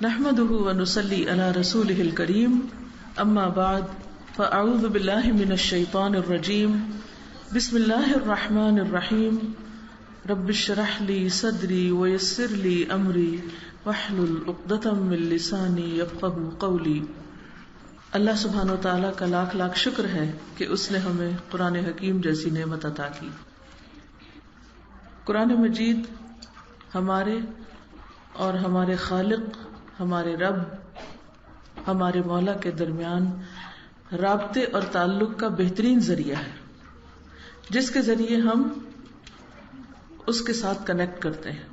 نحمده ونصلي على رسوله الكريم اما بعد فاعوذ بالله من الشيطان الرجيم بسم الله الرحمن الرحيم رب اشرح لي صدري ويسر لي امري واحلل عقدة من لساني يفقهوا قولي۔ اللہ سبحانہ وتعالیٰ کا لاکھ لاکھ شکر ہے کہ اس نے ہمیں قرآن حکیم جیسی نعمت عطا کی۔ قرآن مجید ہمارے اور ہمارے خالق، ہمارے رب، ہمارے مولا کے درمیان رابطے اور تعلق کا بہترین ذریعہ ہے، جس کے ذریعے ہم اس کے ساتھ کنیکٹ کرتے ہیں۔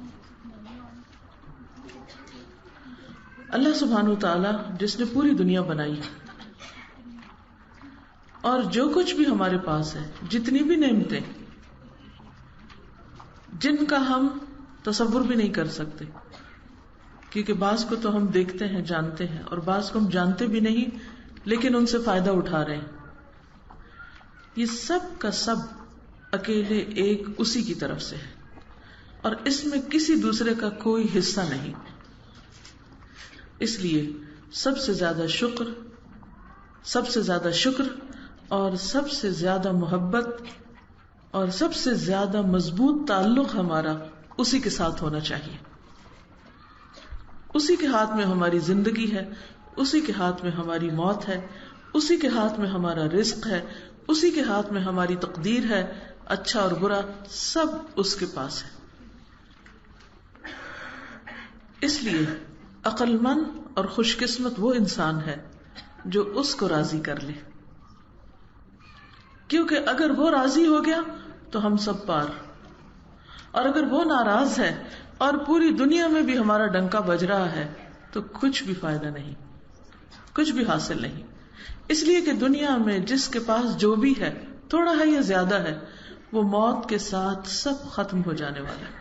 اللہ سبحانہ وتعالیٰ جس نے پوری دنیا بنائی اور جو کچھ بھی ہمارے پاس ہے، جتنی بھی نعمتیں جن کا ہم تصور بھی نہیں کر سکتے، کیونکہ بعض کو تو ہم دیکھتے ہیں، جانتے ہیں، اور بعض کو ہم جانتے بھی نہیں لیکن ان سے فائدہ اٹھا رہے ہیں۔ یہ سب کا سب اکیلے ایک اسی کی طرف سے ہے اور اس میں کسی دوسرے کا کوئی حصہ نہیں۔ اس لیے سب سے زیادہ شکر اور سب سے زیادہ محبت اور سب سے زیادہ مضبوط تعلق ہمارا اسی کے ساتھ ہونا چاہیے۔ اسی کے ہاتھ میں ہماری زندگی ہے، اسی کے ہاتھ میں ہماری موت ہے، اسی کے ہاتھ میں ہمارا رزق ہے، اسی کے ہاتھ میں ہماری تقدیر ہے، اچھا اور برا سب اس کے پاس ہے۔ اس لیے عقل مند اور خوش قسمت وہ انسان ہے جو اس کو راضی کر لے، کیونکہ اگر وہ راضی ہو گیا تو ہم سب پار، اور اگر وہ ناراض ہے اور پوری دنیا میں بھی ہمارا ڈنکا بج رہا ہے تو کچھ بھی فائدہ نہیں، کچھ بھی حاصل نہیں۔ اس لیے کہ دنیا میں جس کے پاس جو بھی ہے، تھوڑا ہے یا زیادہ ہے، وہ موت کے ساتھ سب ختم ہو جانے والا ہے۔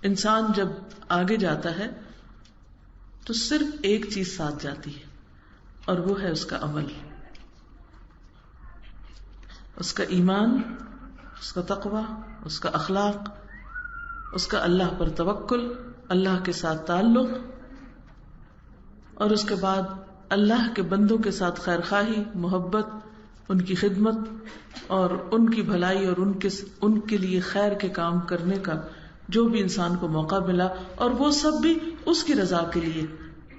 انسان جب آگے جاتا ہے تو صرف ایک چیز ساتھ جاتی ہے اور وہ ہے اس کا عمل، اس کا ایمان، اس کا تقوی، اس کا اخلاق، اس کا اللہ پر توکل، اللہ کے ساتھ تعلق، اور اس کے بعد اللہ کے بندوں کے ساتھ خیر خواہی، محبت، ان کی خدمت اور ان کی بھلائی اور ان کے لیے خیر کے کام کرنے کا جو بھی انسان کو موقع ملا، اور وہ سب بھی اس کی رضا کے لیے،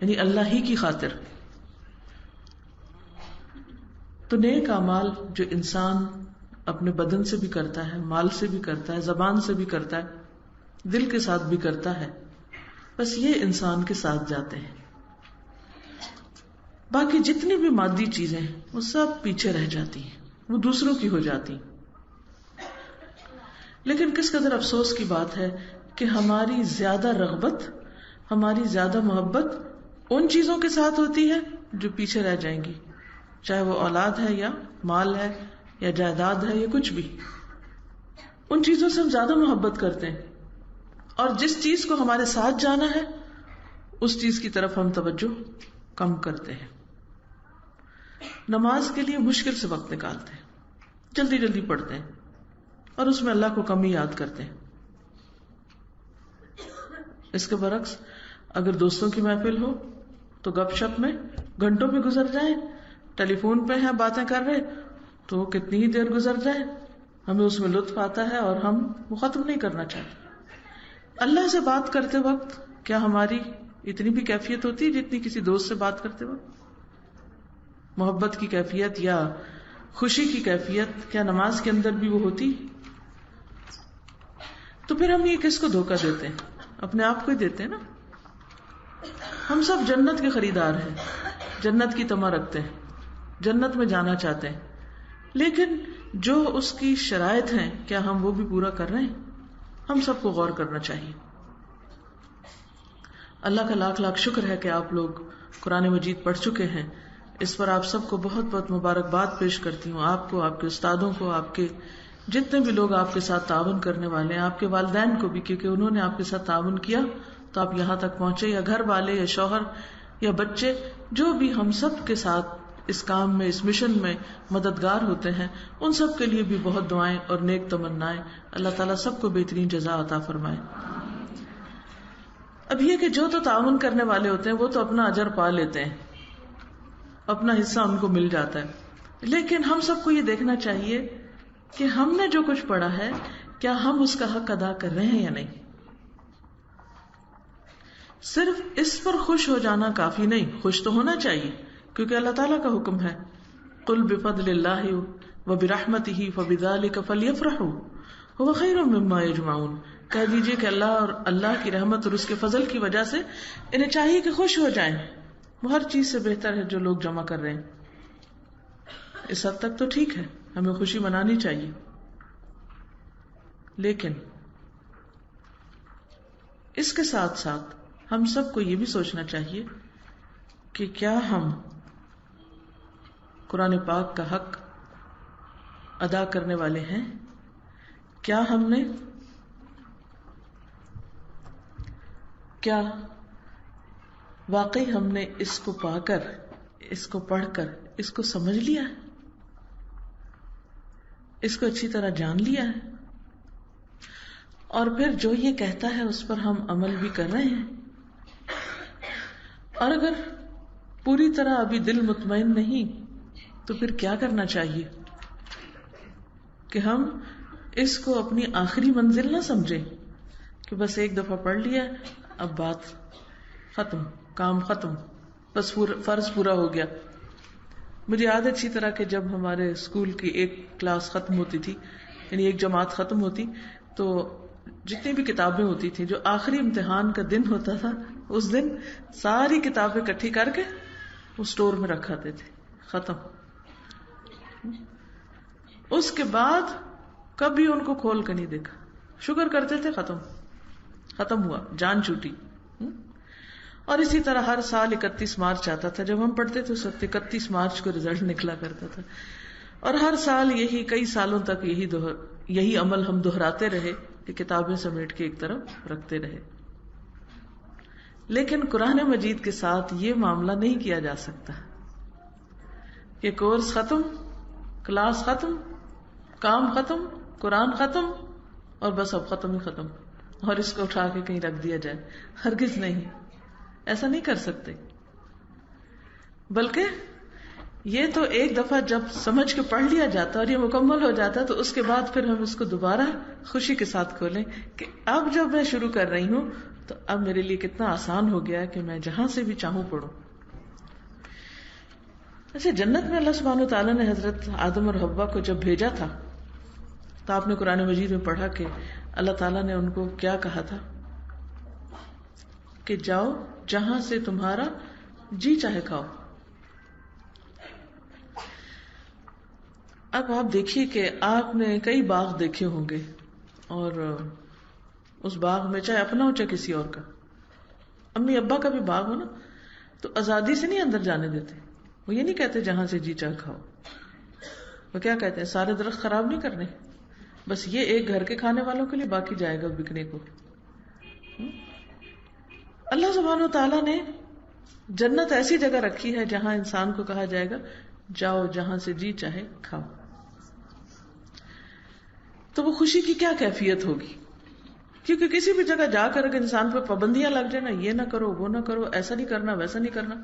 یعنی اللہ ہی کی خاطر۔ تو نیک اعمال جو انسان اپنے بدن سے بھی کرتا ہے، مال سے بھی کرتا ہے، زبان سے بھی کرتا ہے، دل کے ساتھ بھی کرتا ہے، بس یہ انسان کے ساتھ جاتے ہیں۔ باقی جتنی بھی مادی چیزیں ہیں وہ سب پیچھے رہ جاتی ہیں، وہ دوسروں کی ہو جاتی ہیں۔ لیکن کس قدر افسوس کی بات ہے کہ ہماری زیادہ رغبت، ہماری زیادہ محبت ان چیزوں کے ساتھ ہوتی ہے جو پیچھے رہ جائیں گی، چاہے وہ اولاد ہے یا مال ہے یا جائیداد ہے یا کچھ بھی۔ ان چیزوں سے ہم زیادہ محبت کرتے ہیں، اور جس چیز کو ہمارے ساتھ جانا ہے اس چیز کی طرف ہم توجہ کم کرتے ہیں۔ نماز کے لیے مشکل سے وقت نکالتے ہیں، جلدی جلدی پڑھتے ہیں اور اس میں اللہ کو کم ہی یاد کرتے ہیں۔ اس کے برعکس اگر دوستوں کی محفل ہو تو گپ شپ میں گھنٹوں بھی گزر جائیں، ٹیلی فون پہ ہیں باتیں کر رہے تو کتنی ہی دیر گزر جائے، ہمیں اس میں لطف آتا ہے اور ہم وہ ختم نہیں کرنا چاہتے۔ اللہ سے بات کرتے وقت کیا ہماری اتنی بھی کیفیت ہوتی ہے جتنی کسی دوست سے بات کرتے وقت؟ محبت کی کیفیت یا خوشی کی کیفیت کیا نماز کے اندر بھی وہ ہوتی؟ تو پھر ہم یہ کس کو دھوکہ دیتے ہیں؟ اپنے آپ کو ہی دیتے ہیں نا۔ ہم سب جنت کے خریدار ہیں، جنت کی طمع رکھتے ہیں، جنت میں جانا چاہتے ہیں، لیکن جو اس کی شرائط ہیں کیا ہم وہ بھی پورا کر رہے ہیں؟ ہم سب کو غور کرنا چاہیے۔ اللہ کا لاکھ لاکھ شکر ہے کہ آپ لوگ قرآن مجید پڑھ چکے ہیں، اس پر آپ سب کو بہت بہت مبارکباد پیش کرتی ہوں، آپ کو، آپ کے استادوں کو، آپ کے جتنے بھی لوگ آپ کے ساتھ تعاون کرنے والے ہیں، آپ کے والدین کو بھی، کیونکہ انہوں نے آپ کے ساتھ تعاون کیا تو آپ یہاں تک پہنچے، یا گھر والے یا شوہر یا بچے، جو بھی ہم سب کے ساتھ اس کام میں، اس مشن میں مددگار ہوتے ہیں، ان سب کے لیے بھی بہت دعائیں اور نیک تمنائیں۔ اللہ تعالیٰ سب کو بہترین جزا عطا فرمائے۔ اب یہ کہ جو تو تعاون کرنے والے ہوتے ہیں وہ تو اپنا اجر پا لیتے ہیں، اپنا حصہ ان کو مل جاتا ہے، لیکن ہم سب کو یہ دیکھنا چاہیے کہ ہم نے جو کچھ پڑھا ہے کیا ہم اس کا حق ادا کر رہے ہیں یا نہیں. صرف اس پر خوش ہو جانا کافی نہیں، خوش تو ہونا چاہیے کیونکہ اللہ تعالیٰ کا حکم ہے قل بفضل اللہ وبرحمتہ فبذلک فلیفرحوا هو خیر مما یجمعون. کہہ دیجیے کہ اللہ اور اللہ کی رحمت اور اس کے فضل کی وجہ سے انہیں چاہیے کہ خوش ہو جائیں، وہ ہر چیز سے بہتر ہے جو لوگ جمع کر رہے ہیں. اس حد تک تو ٹھیک ہے، ہمیں خوشی منانی چاہیے، لیکن اس کے ساتھ ساتھ ہم سب کو یہ بھی سوچنا چاہیے کہ کیا ہم قرآن پاک کا حق ادا کرنے والے ہیں؟ کیا واقعی ہم نے اس کو پا کر، اس کو پڑھ کر، اس کو سمجھ لیا ہے، اس کو اچھی طرح جان لیا ہے، اور پھر جو یہ کہتا ہے اس پر ہم عمل بھی کر رہے ہیں؟ اور اگر پوری طرح ابھی دل مطمئن نہیں تو پھر کیا کرنا چاہیے کہ ہم اس کو اپنی آخری منزل نہ سمجھیں کہ بس ایک دفعہ پڑھ لیا اب بات ختم، کام ختم، بس فرض پورا ہو گیا. مجھے یاد ہے اچھی طرح کہ جب ہمارے اسکول کی ایک کلاس ختم ہوتی تھی، یعنی ایک جماعت ختم ہوتی، تو جتنی بھی کتابیں ہوتی تھیں، جو آخری امتحان کا دن ہوتا تھا اس دن ساری کتابیں اکٹھی کر کے وہ اسٹور میں رکھاتے تھے. ختم. اس کے بعد کبھی ان کو کھول کے نہیں دیکھا، شکر کرتے تھے ختم ہوا، جان چھوٹی. اور اسی طرح ہر سال 31 مارچ آتا تھا، جب ہم پڑھتے تھے اس وقت 31 مارچ کو رزلٹ نکلا کرتا تھا، اور ہر سال یہی کئی سالوں تک یہی عمل ہم دہراتے رہے کہ کتابیں سمیٹ کے ایک طرف رکھتے رہے. لیکن قرآن مجید کے ساتھ یہ معاملہ نہیں کیا جا سکتا کہ کورس ختم، کلاس ختم، کام ختم، قرآن ختم، اور بس اب ختم ہی ختم، اور اس کو اٹھا کے کہیں رکھ دیا جائے. ہرگز نہیں، ایسا نہیں کر سکتے. بلکہ یہ تو ایک دفعہ جب سمجھ کے پڑھ لیا جاتا اور یہ مکمل ہو جاتا تو اس کے بعد پھر ہم اس کو دوبارہ خوشی کے ساتھ کھولیں کہ اب جب میں شروع کر رہی ہوں تو اب میرے لیے کتنا آسان ہو گیا کہ میں جہاں سے بھی چاہوں پڑھوں. اچھا، جنت میں اللہ سبحانہ وتعالیٰ نے حضرت آدم اور حوا کو جب بھیجا تھا تو آپ نے قرآن مجید میں پڑھا کہ اللہ تعالیٰ نے ان کو کیا کہا تھا کہ جاؤ جہاں سے تمہارا جی چاہے کھاؤ. اب آپ دیکھیے کہ آپ نے کئی باغ دیکھے ہوں گے، اور اس باغ میں چاہے اپنا ہو چاہے کسی اور کا، امی ابا کا بھی باغ ہو نا، تو آزادی سے نہیں اندر جانے دیتے. وہ یہ نہیں کہتے جہاں سے جی چاہے کھاؤ، وہ کیا کہتے ہیں سارے درخت خراب نہیں کرنے، بس یہ ایک گھر کے کھانے والوں کے لیے، باقی جائے گا بکنے کو. اللہ سبحانہ وتعالیٰ نے جنت ایسی جگہ رکھی ہے جہاں انسان کو کہا جائے گا جاؤ جہاں سے جی چاہے کھاؤ. تو وہ خوشی کی کیا کیفیت ہوگی؟ کیونکہ کسی بھی جگہ جا کر اگر انسان پہ پابندیاں لگ جائیں نا، یہ نہ کرو، وہ نہ کرو، ایسا نہیں کرنا، ویسا نہیں کرنا،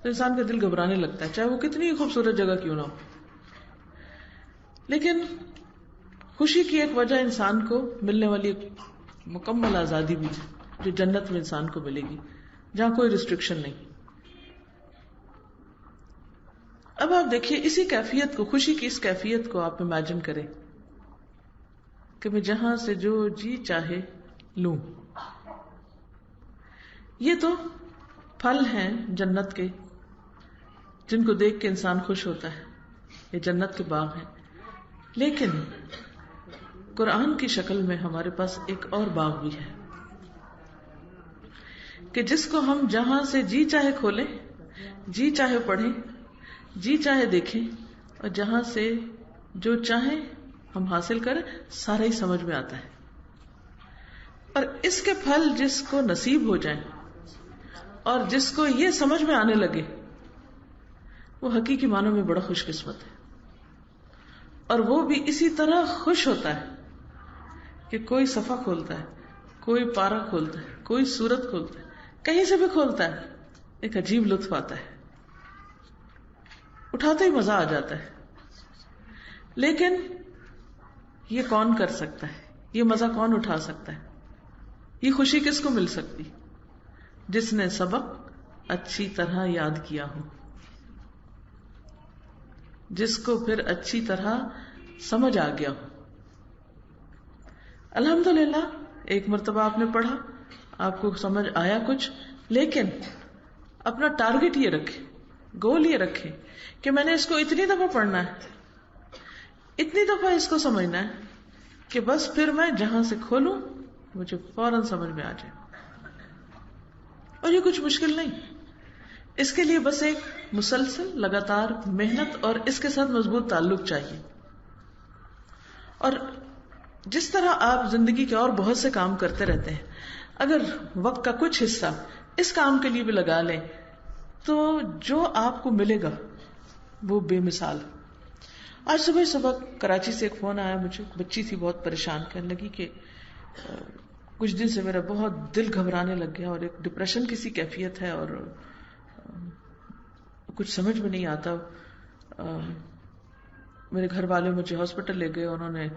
تو انسان کا دل گھبرانے لگتا ہے، چاہے وہ کتنی خوبصورت جگہ کیوں نہ ہو. لیکن خوشی کی ایک وجہ انسان کو ملنے والی ایک مکمل آزادی بھی ہے جو جنت میں انسان کو ملے گی، جہاں کوئی ریسٹرکشن نہیں. اب آپ دیکھیے اسی کیفیت کو، خوشی کی اس کیفیت کو آپ امیجن کریں کہ میں جہاں سے جو جی چاہے لوں. یہ تو پھل ہیں جنت کے جن کو دیکھ کے انسان خوش ہوتا ہے، یہ جنت کے باغ ہیں. لیکن قرآن کی شکل میں ہمارے پاس ایک اور باغ بھی ہے کہ جس کو ہم جہاں سے جی چاہے کھولیں، جی چاہے پڑھیں، جی چاہے دیکھیں، اور جہاں سے جو چاہیں ہم حاصل کریں، سارا ہی سمجھ میں آتا ہے. اور اس کے پھل جس کو نصیب ہو جائیں اور جس کو یہ سمجھ میں آنے لگے، وہ حقیقی معنوں میں بڑا خوش قسمت ہے. اور وہ بھی اسی طرح خوش ہوتا ہے کہ کوئی صفحہ کھولتا ہے، کوئی پارہ کھولتا ہے، کوئی سورت کھولتا ہے، کہیں سے بھی کھولتا ہے، ایک عجیب لطف آتا ہے، اٹھاتے ہی مزہ آ جاتا ہے. لیکن یہ کون کر سکتا ہے؟ یہ مزہ کون اٹھا سکتا ہے؟ یہ خوشی کس کو مل سکتی؟ جس نے سبق اچھی طرح یاد کیا ہو، جس کو پھر اچھی طرح سمجھ آ گیا ہو. الحمدللہ ایک مرتبہ آپ نے پڑھا، آپ کو سمجھ آیا کچھ، لیکن اپنا ٹارگٹ یہ رکھے، گول یہ رکھے کہ میں نے اس کو اتنی دفعہ پڑھنا ہے، اتنی دفعہ اس کو سمجھنا ہے کہ بس پھر میں جہاں سے کھولوں مجھے فوراً سمجھ میں آ جائے. اور یہ کچھ مشکل نہیں، اس کے لیے بس ایک مسلسل لگاتار محنت اور اس کے ساتھ مضبوط تعلق چاہیے. اور جس طرح آپ زندگی کے اور بہت سے کام کرتے رہتے ہیں، اگر وقت کا کچھ حصہ اس کام کے لیے بھی لگا لیں تو جو آپ کو ملے گا وہ بے مثال. آج صبح کراچی سے ایک فون آیا مجھے، بچی تھی بہت پریشان، کہنے لگی کہ کچھ دن سے میرا بہت دل گھبرانے لگ گیا اور ایک ڈپریشن کی سی کیفیت ہے اور کچھ سمجھ میں نہیں آتا. میرے گھر والے مجھے ہاسپٹل لے گئے، انہوں نے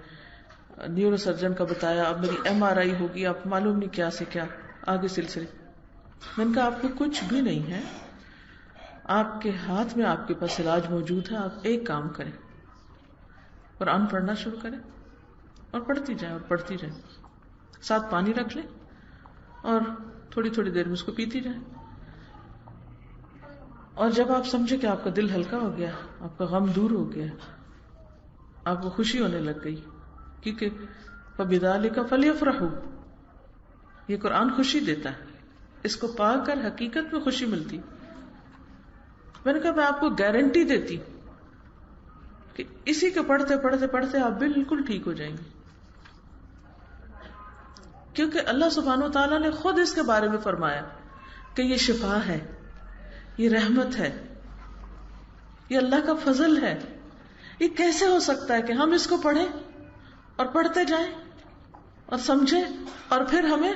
نیورو سرجن کا بتایا، اب میری MRI ہوگی، اب معلوم نہیں کیا سے کیا آگے سلسلے. میں نے کہا آپ کو کچھ بھی نہیں ہے، آپ کے ہاتھ میں آپ کے پاس علاج موجود ہے. آپ ایک کام کریں، قرآن پڑھنا شروع کریں اور پڑھتی جائیں اور پڑھتی جائیں. ساتھ پانی رکھ لیں اور تھوڑی تھوڑی دیر میں اس کو پیتی جائیں. اور جب آپ سمجھے کہ آپ کا دل ہلکا ہو گیا، آپ کا غم دور ہو گیا، آپ کو خوشی ہونے لگ گئی، کیونکہ فَبِذَلِكَ فَلْيَفْرَحُوا، یہ قرآن خوشی دیتا ہے، اس کو پا کر حقیقت میں خوشی ملتی. میں نے کہا میں آپ کو گارنٹی دیتی ہوں کہ اسی کے پڑھتے پڑھتے پڑھتے آپ بالکل ٹھیک ہو جائیں گے، کیونکہ اللہ سبحانہ وتعالیٰ نے خود اس کے بارے میں فرمایا کہ یہ شفا ہے، یہ رحمت ہے، یہ اللہ کا فضل ہے. یہ کیسے ہو سکتا ہے کہ ہم اس کو پڑھیں اور پڑھتے جائیں اور سمجھیں اور پھر ہمیں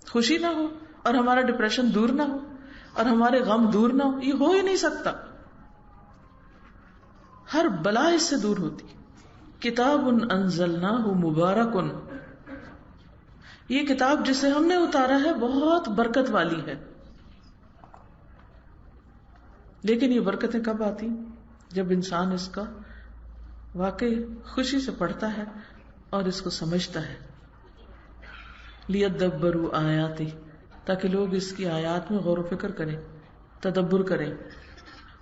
خوشی نہ ہو اور ہمارا ڈپریشن دور نہ ہو اور ہمارے غم دور نہ ہو؟ یہ ہو ہی نہیں سکتا. ہر بلا اس سے دور ہوتی. کتاب انزلناہ مبارک، یہ کتاب جسے ہم نے اتارا ہے بہت برکت والی ہے. لیکن یہ برکتیں کب آتی؟ جب انسان اس کا واقعی خوشی سے پڑھتا ہے اور اس کو سمجھتا ہے. لیدبروا آیاتہ، تاکہ لوگ اس کی آیات میں غور و فکر کریں، تدبر کریں.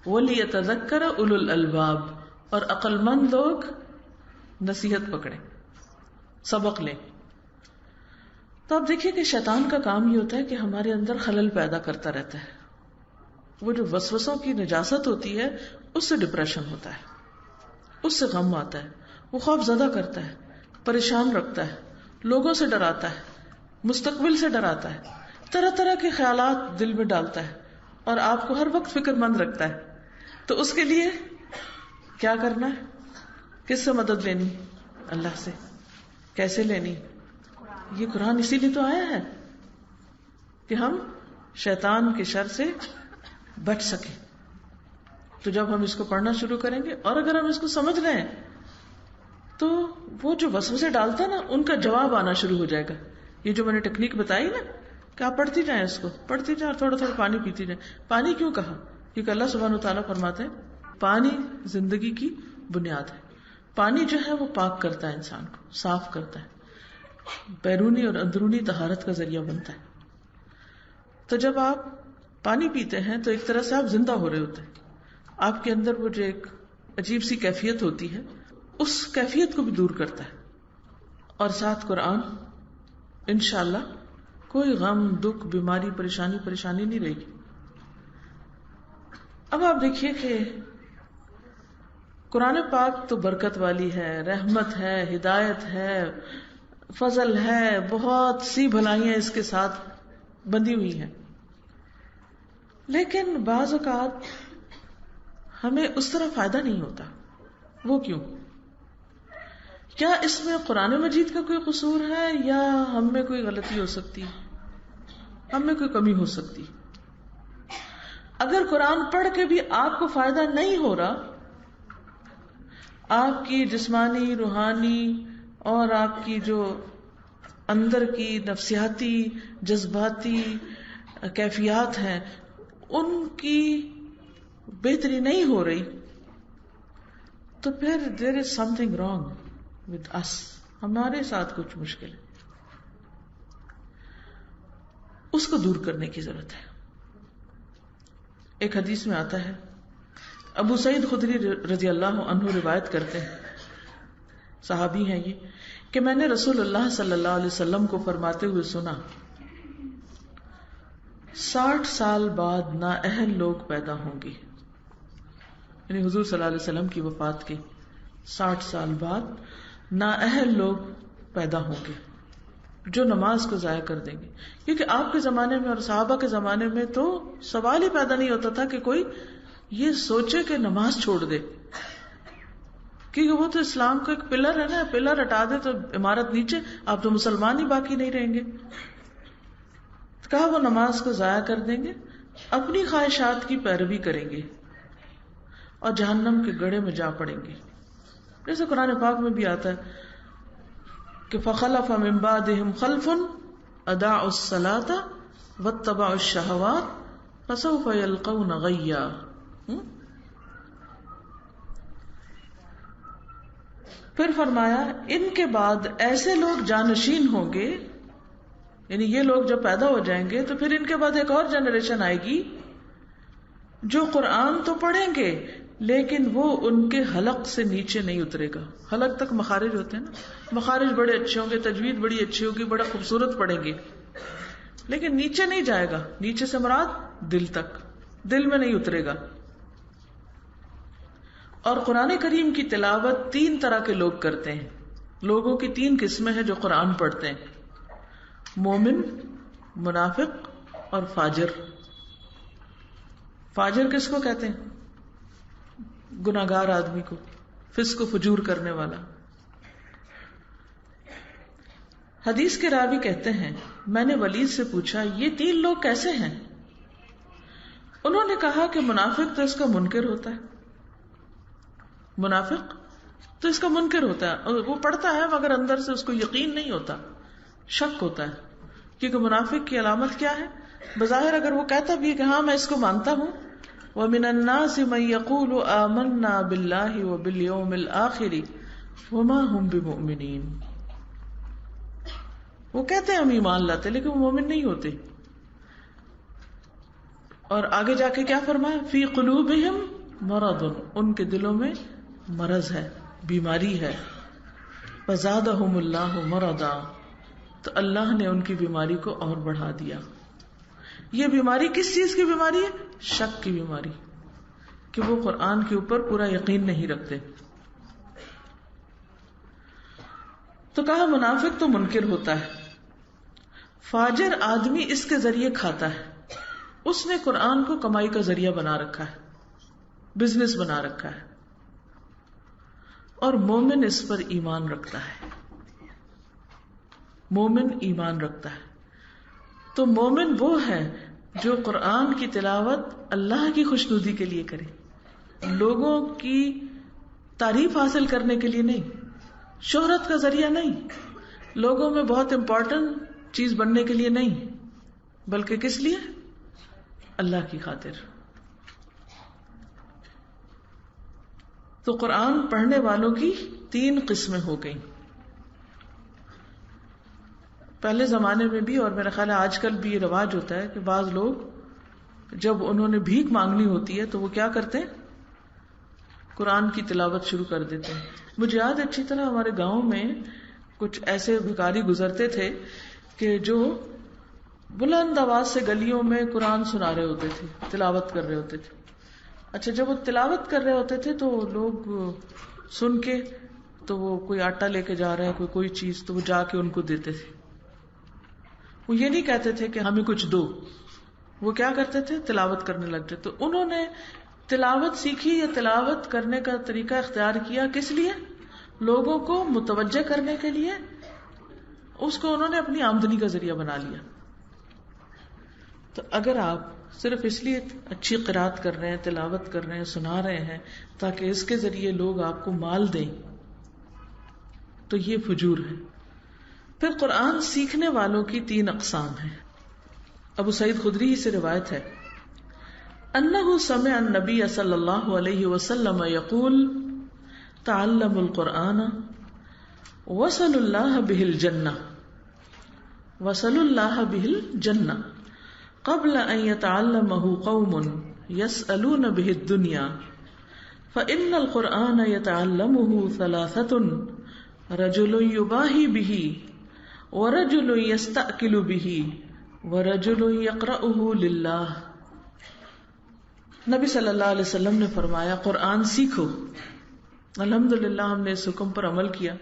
ولیتذکر اولو الالباب، اور عقل مند لوگ نصیحت پکڑیں، سبق لیں. تو آپ دیکھیے کہ شیطان کا کام یہ ہوتا ہے کہ ہمارے اندر خلل پیدا کرتا رہتا ہے. وہ جو وسوسوں کی نجاست ہوتی ہے اس سے ڈپریشن ہوتا ہے، اس سے غم آتا ہے، وہ خوف زدہ کرتا ہے، پریشان رکھتا ہے، لوگوں سے ڈراتا ہے، مستقبل سے ڈراتا ہے، طرح طرح کے خیالات دل میں ڈالتا ہے اور آپ کو ہر وقت فکر مند رکھتا ہے. تو اس کے لیے کیا کرنا ہے؟ کس سے مدد لینی؟ اللہ سے. کیسے لینی؟ یہ قرآن اسی لیے تو آیا ہے کہ ہم شیطان کے شر سے بچ سکیں. تو جب ہم اس کو پڑھنا شروع کریں گے اور اگر ہم اس کو سمجھ رہے ہیں تو وہ جو وسوسے ڈالتا ہے نا ان کا جواب آنا شروع ہو جائے گا. یہ جو میں نے ٹیکنیک بتائی نا کہ آپ پڑھتی جائیں، اس کو پڑھتی جائیں اور تھوڑا تھوڑا پانی پیتی جائیں. پانی کیوں کہا؟ کیونکہ اللہ سبحانہ وتعالیٰ فرماتے ہیں پانی زندگی کی بنیاد ہے. پانی جو ہے وہ پاک کرتا ہے، انسان کو صاف کرتا ہے، بیرونی اور اندرونی طہارت کا ذریعہ بنتا ہے. تو جب آپ پانی پیتے ہیں تو ایک طرح سے آپ زندہ ہو رہے ہوتے ہیں. آپ کے اندر وہ جو ایک عجیب سی کیفیت ہوتی ہے اس کیفیت کو بھی دور کرتا ہے. اور ساتھ قرآن، انشاءاللہ کوئی غم، دکھ، بیماری، پریشانی نہیں رہے گی. اب آپ دیکھیے کہ قرآن پاک تو برکت والی ہے، رحمت ہے، ہدایت ہے، فضل ہے، بہت سی بھلائیاں اس کے ساتھ بندھی ہوئی ہیں. لیکن بعض اوقات ہمیں اس طرح فائدہ نہیں ہوتا. وہ کیوں؟ کیا اس میں قرآن مجید کا کوئی قصور ہے یا ہم میں کوئی غلطی ہو سکتی ہے؟ ہم میں کوئی کمی ہو سکتی. اگر قرآن پڑھ کے بھی آپ کو فائدہ نہیں ہو رہا، آپ کی جسمانی، روحانی اور آپ کی جو اندر کی نفسیاتی جذباتی کیفیات ہیں ان کی بہتری نہیں ہو رہی، تو پھر there is something wrong with us, ہمارے ساتھ کچھ مشکل ہے. اس کو دور کرنے کی ضرورت ہے. ایک حدیث میں آتا ہے، ابو سعید خدری رضی اللہ عنہ روایت کرتے ہیں، صحابی ہیں یہ، کہ میں نے رسول اللہ صلی اللہ علیہ وسلم کو فرماتے ہوئے سنا، 60 سال بعد نااہل لوگ پیدا ہوں گے. یعنی حضور صلی اللہ علیہ وسلم کی وفات کے 60 سال بعد نااہل لوگ پیدا ہوں گے جو نماز کو ضائع کر دیں گے. کیونکہ آپ کے زمانے میں اور صحابہ کے زمانے میں تو سوال ہی پیدا نہیں ہوتا تھا کہ کوئی یہ سوچے کہ نماز چھوڑ دے، کیونکہ وہ تو اسلام کا ایک پلر ہے نا، پلر ہٹا دے تو عمارت نیچے، آپ تو مسلمان ہی باقی نہیں رہیں گے. کہا وہ نماز کو ضائع کر دیں گے، اپنی خواہشات کی پیروی کریں گے اور جہنم کے گڑھے میں جا پڑیں گے. جیسے قرآن پاک میں بھی آتا ہے کہ فخلف من بعدهم خلف اضاعوا الصلاة واتبعوا الشهوات فسوف يلقون غیا. پھر فرمایا ان کے بعد ایسے لوگ جانشین ہوں گے، یعنی یہ لوگ جب پیدا ہو جائیں گے تو پھر ان کے بعد ایک اور جنریشن آئے گی جو قرآن تو پڑھیں گے لیکن وہ ان کے حلق سے نیچے نہیں اترے گا. حلق تک مخارج ہوتے ہیں نا، مخارج بڑے اچھے ہوں گے، تجوید بڑی اچھی ہوگی، بڑا خوبصورت پڑھیں گے، لیکن نیچے نہیں جائے گا. نیچے سے مراد دل تک، دل میں نہیں اترے گا. اور قرآن کریم کی تلاوت 3 طرح کے لوگ کرتے ہیں. لوگوں کی 3 قسمیں ہیں جو قرآن پڑھتے ہیں: مومن، منافق اور فاجر. فاجر کس کو کہتے ہیں؟ گناہگار آدمی کو، فسق و فجور کرنے والا. حدیث کے راوی کہتے ہیں میں نے ولید سے پوچھا یہ 3 لوگ کیسے ہیں؟ انہوں نے کہا کہ منافق تو اس کا منکر ہوتا ہے، منافق تو اس کا منکر ہوتا ہے، وہ پڑھتا ہے مگر اندر سے اس کو یقین نہیں ہوتا، شک ہوتا ہے. کیونکہ منافق کی علامت کیا ہے؟ بظاہر اگر وہ کہتا بھی ہے کہ ہاں میں اس کو مانتا ہوں، وَمِنَ النَّاسِ مَن يَقُولُ آمَنَّا بِاللَّهِ وَبِالْيَوْمِ الْآخِرِ وَمَا هُمْ بِمُؤْمِنِينَ، وہ کہتے ہیں ہم ایمان لاتے لیکن وہ مومن نہیں ہوتے. اور آگے جا کے کیا فرمایا؟ فی قلوبہم مرض، ان کے دلوں میں مرض ہے، بیماری ہے. فزادہم اللہ مرضا، تو اللہ نے ان کی بیماری کو اور بڑھا دیا. یہ بیماری کس چیز کی بیماری ہے؟ شک کی بیماری، کہ وہ قرآن کے اوپر پورا یقین نہیں رکھتے. تو کہا منافق تو منکر ہوتا ہے. فاجر آدمی اس کے ذریعے کھاتا ہے، اس نے قرآن کو کمائی کا ذریعہ بنا رکھا ہے، بزنس بنا رکھا ہے. اور مومن اس پر ایمان رکھتا ہے، مومن ایمان رکھتا ہے. تو مومن وہ ہے جو قرآن کی تلاوت اللہ کی خوشنودی کے لیے کرے، لوگوں کی تعریف حاصل کرنے کے لیے نہیں، شہرت کا ذریعہ نہیں، لوگوں میں بہت امپورٹنٹ چیز بننے کے لیے نہیں، بلکہ کس لیے؟ اللہ کی خاطر. تو قرآن پڑھنے والوں کی 3 قسمیں ہو گئیں. پہلے زمانے میں بھی اور میرا خیال ہے آج کل بھی یہ رواج ہوتا ہے کہ بعض لوگ جب انہوں نے بھیک مانگنی ہوتی ہے تو وہ کیا کرتے ہیں؟ قرآن کی تلاوت شروع کر دیتے ہیں. مجھے یاد ہے اچھی طرح ہمارے گاؤں میں کچھ ایسے بھکاری گزرتے تھے کہ جو بلند آواز سے گلیوں میں قرآن سنا رہے ہوتے تھے، تلاوت کر رہے ہوتے تھے. اچھا جب وہ تلاوت کر رہے ہوتے تھے تو لوگ سن کے تو وہ کوئی آٹا لے کے جا رہا ہے، کوئی چیز، تو وہ جا کے ان کو دیتے تھے. وہ یہ نہیں کہتے تھے کہ ہمیں کچھ دو، وہ کیا کرتے تھے؟ تلاوت کرنے لگ جاتے. تو انہوں نے تلاوت سیکھی یا تلاوت کرنے کا طریقہ اختیار کیا کس لیے؟ لوگوں کو متوجہ کرنے کے لیے. اس کو انہوں نے اپنی آمدنی کا ذریعہ بنا لیا. تو اگر آپ صرف اس لیے اچھی قرات کر رہے ہیں، تلاوت کر رہے ہیں، سنا رہے ہیں تاکہ اس کے ذریعے لوگ آپ کو مال دیں، تو یہ فجور ہے. پھر قرآن سیکھنے والوں کی 3 اقسام ہیں. ابو سعید خدری ہی سے روایت ہے، انہ سمع النبی صلی اللہ علیہ وسلم یقول تعلموا القرآن وصلوا اللہ بہ الجنہ وصلوا اللہ بہ الجنہ قبل ان يتعلمه قوم يسألون به الدنيا فإن القرآن يتعلمه 3: رجل يباهي به ورجل يستأكل به ورجل يقرأه لله. نبی صلی اللہ علیہ وسلم نے فرمایا قرآن سیکھو. الحمدللہ ہم نے اس حکم پر عمل کیا،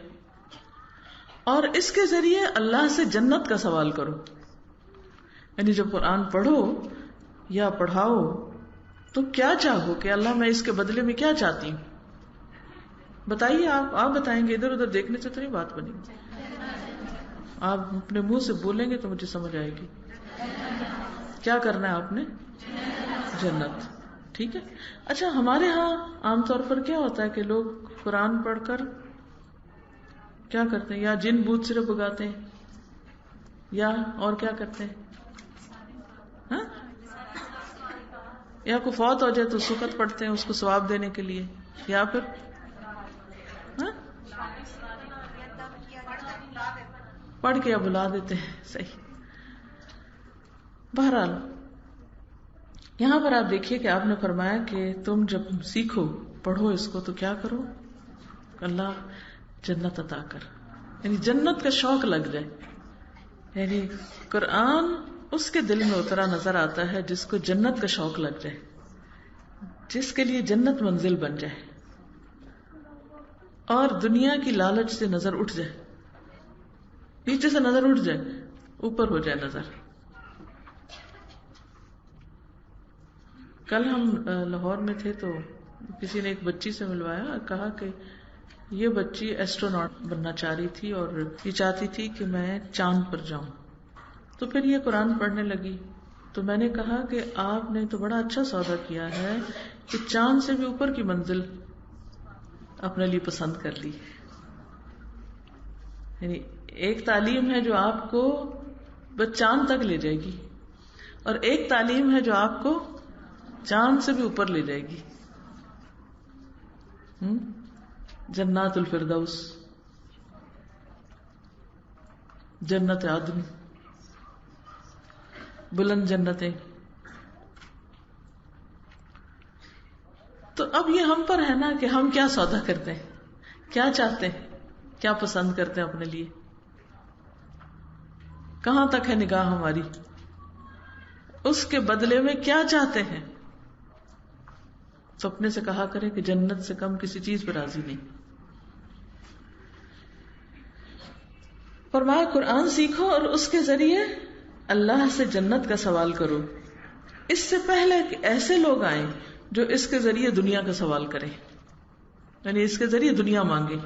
اور اس کے ذریعے اللہ سے جنت کا سوال کرو. یعنی جب قرآن پڑھو یا پڑھاؤ تو کیا چاہو کہ اللہ میں اس کے بدلے میں کیا چاہتی ہوں؟ بتائیے. آپ بتائیں گے، ادھر ادھر دیکھنے سے تو نہیں بات بنی. آپ اپنے منہ سے بولیں گے تو مجھے سمجھ آئے گی. کیا کرنا ہے آپ نے؟ جنت. ٹھیک ہے. اچھا، ہمارے ہاں عام طور پر کیا ہوتا ہے کہ لوگ قرآن پڑھ کر کیا کرتے ہیں؟ یا جن بوت صرف اگاتے ہیں، یا اور کیا کرتے ہیں؟ ہاں؟ یا کوئی فوت ہو جائے تو سکت پڑھتے ہیں اس کو ثواب دینے کے لیے، یا پھر ہاں پڑھ کے یا بلا دیتے ہیں. صحیح. بہرحال یہاں پر آپ دیکھیے کہ آپ نے فرمایا کہ تم جب سیکھو، پڑھو اس کو، تو کیا کرو؟ اللہ جنت عطا کر، یعنی جنت کا شوق لگ جائے. یعنی قرآن اس کے دل میں اترا نظر آتا ہے جس کو جنت کا شوق لگ جائے، جس کے لیے جنت منزل بن جائے، اور دنیا کی لالچ سے نظر اٹھ جائے، نیچے سے نظر اٹھ جائے، اوپر ہو جائے نظر. کل ہم لاہور میں تھے تو کسی نے ایک بچی سے ملوایا اور کہا کہ یہ بچی ایسٹروناٹ بننا چاہ رہی تھی اور یہ چاہتی تھی کہ میں چاند پر جاؤں. تو پھر یہ قرآن پڑھنے لگی. تو میں نے کہا کہ آپ نے تو بڑا اچھا سودا کیا ہے کہ چاند سے بھی اوپر کی منزل اپنے لیے پسند کر لی. یعنی ایک تعلیم ہے جو آپ کو بس چاند تک لے جائے گی، اور ایک تعلیم ہے جو آپ کو چاند سے بھی اوپر لے جائے گی. جنات الفردوس، جنت عدن، بلند جنتیں. تو اب یہ ہم پر ہے نا کہ ہم کیا سودا کرتے ہیں، کیا چاہتے ہیں، کیا پسند کرتے ہیں اپنے لیے، کہاں تک ہے نگاہ ہماری، اس کے بدلے میں کیا چاہتے ہیں. تو اپنے سے کہا کرے کہ جنت سے کم کسی چیز پر راضی نہیں. فرمایا قرآن سیکھو اور اس کے ذریعے اللہ سے جنت کا سوال کرو. اس سے پہلے کہ ایسے لوگ آئیں جو اس کے ذریعے دنیا کا سوال کریں، یعنی اس کے ذریعے دنیا مانگے.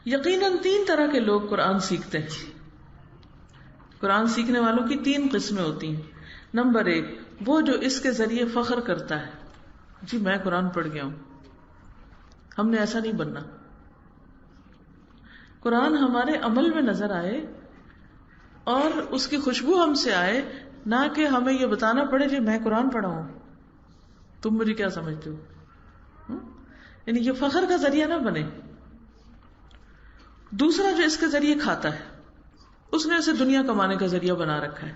یقیناً 3 طرح کے لوگ قرآن سیکھتے ہیں. قرآن سیکھنے والوں کی 3 قسمیں ہوتی ہیں. نمبر 1، وہ جو اس کے ذریعے فخر کرتا ہے، جی میں قرآن پڑھ گیا ہوں. ہم نے ایسا نہیں بننا. قرآن ہمارے عمل میں نظر آئے اور اس کی خوشبو ہم سے آئے، نہ کہ ہمیں یہ بتانا پڑے جی میں قرآن پڑھا ہوں، تم مجھے کیا سمجھتے ہو. یعنی یہ فخر کا ذریعہ نہ بنے. دوسرا جو اس کے ذریعے کھاتا ہے، اس نے اسے دنیا کمانے کا ذریعہ بنا رکھا ہے.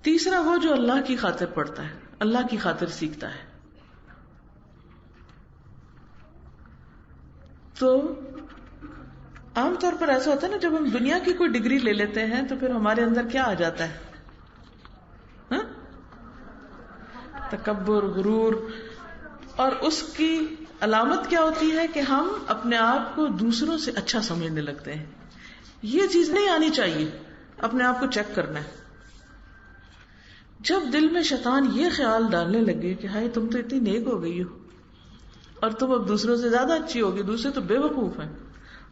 تیسرا وہ جو اللہ کی خاطر پڑھتا ہے، اللہ کی خاطر سیکھتا ہے. تو عام طور پر ایسا ہوتا ہے نا، جب ہم دنیا کی کوئی ڈگری لے لیتے ہیں تو پھر ہمارے اندر کیا آ جاتا ہے؟ تکبر، غرور. اور اس کی علامت کیا ہوتی ہے کہ ہم اپنے آپ کو دوسروں سے اچھا سمجھنے لگتے ہیں. یہ چیز نہیں آنی چاہیے. اپنے آپ کو چیک کرنا ہے. جب دل میں شیطان یہ خیال ڈالنے لگے کہ ہائے تم تو اتنی نیک ہو گئی ہو اور تم اب دوسروں سے زیادہ اچھی ہوگی، دوسرے تو بے وقوف ہیں،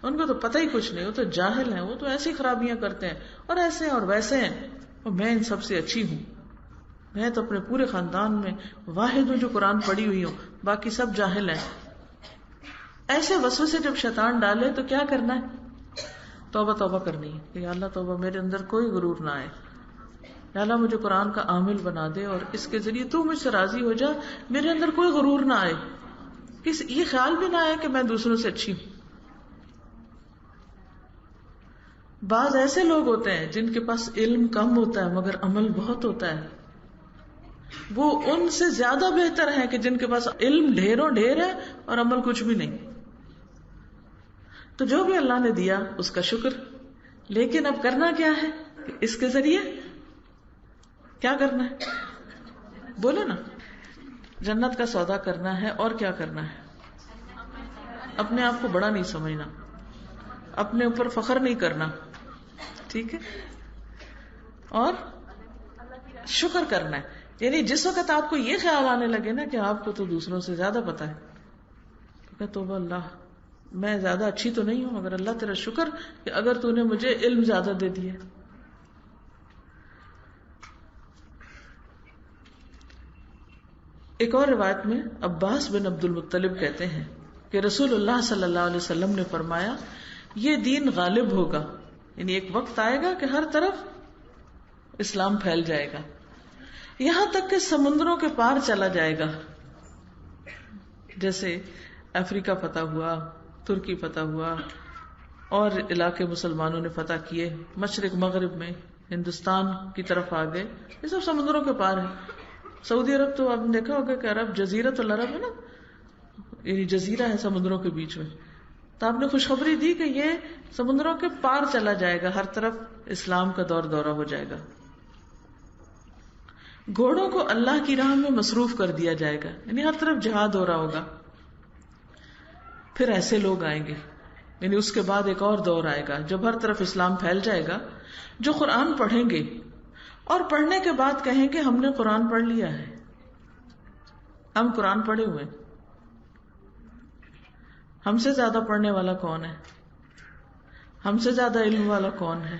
ان کو تو پتہ ہی کچھ نہیں، وہ تو جاہل ہیں، وہ تو ایسی خرابیاں کرتے ہیں اور ایسے ہیں اور ویسے ہیں، اور میں ان سب سے اچھی ہوں، میں تو اپنے پورے خاندان میں واحد ہوں جو قرآن پڑھی ہوئی ہوں، باقی سب جاہل ہیں. ایسے وسوسے جب شیطان ڈالے تو کیا کرنا ہے؟ توبہ توبہ کرنی ہے کہ یا اللہ توبہ، میرے اندر کوئی غرور نہ آئے. یا اللہ مجھے قرآن کا عامل بنا دے اور اس کے ذریعے تو مجھ سے راضی ہو جا، میرے اندر کوئی غرور نہ آئے، یہ خیال بھی نہ آئے کہ میں دوسروں سے اچھی ہوں. بعض ایسے لوگ ہوتے ہیں جن کے پاس علم کم ہوتا ہے مگر عمل بہت ہوتا ہے، وہ ان سے زیادہ بہتر ہے کہ جن کے پاس علم ڈھیروں ڈھیر ہے اور عمل کچھ بھی نہیں. تو جو بھی اللہ نے دیا اس کا شکر، لیکن اب کرنا کیا ہے؟ اس کے ذریعے کیا کرنا ہے؟ بولے نا. جنت کا سودا کرنا ہے اور کیا کرنا ہے؟ اپنے آپ کو بڑا نہیں سمجھنا، اپنے اوپر فخر نہیں کرنا، ٹھیک ہے، اور شکر کرنا ہے. یعنی جس وقت آپ کو یہ خیال آنے لگے نا کہ آپ کو تو دوسروں سے زیادہ پتا ہے، کہ توبہ اللہ، میں زیادہ اچھی تو نہیں ہوں مگر اللہ تیرا شکر کہ اگر تو نے مجھے علم زیادہ دے دیا. ایک اور روایت میں عباس بن عبد المطلب کہتے ہیں کہ رسول اللہ صلی اللہ علیہ وسلم نے فرمایا یہ دین غالب ہوگا، یعنی ایک وقت آئے گا کہ ہر طرف اسلام پھیل جائے گا، یہاں تک کہ سمندروں کے پار چلا جائے گا. جیسے افریقہ فتح ہوا، ترکی فتح ہوا، اور علاقے مسلمانوں نے فتح کیے، مشرق مغرب میں ہندوستان کی طرف آ گئے، یہ سب سمندروں کے پار ہے. سعودی عرب تو آپ نے دیکھا ہوگا کہ عرب جزیرۃ العرب ہے نا، یعنی جزیرہ ہے سمندروں کے بیچ میں. تو آپ نے خوشخبری دی کہ یہ سمندروں کے پار چلا جائے گا، ہر طرف اسلام کا دور دورہ ہو جائے گا. گھوڑوں کو اللہ کی راہ میں مصروف کر دیا جائے گا، یعنی ہر طرف جہاد ہو رہا ہوگا. پھر ایسے لوگ آئیں گے، یعنی اس کے بعد ایک اور دور آئے گا جب ہر طرف اسلام پھیل جائے گا، جو قرآن پڑھیں گے اور پڑھنے کے بعد کہیں گے ہم نے قرآن پڑھ لیا ہے، ہم قرآن پڑھے ہوئے. ہم سے زیادہ پڑھنے والا کون ہے؟ ہم سے زیادہ علم والا کون ہے؟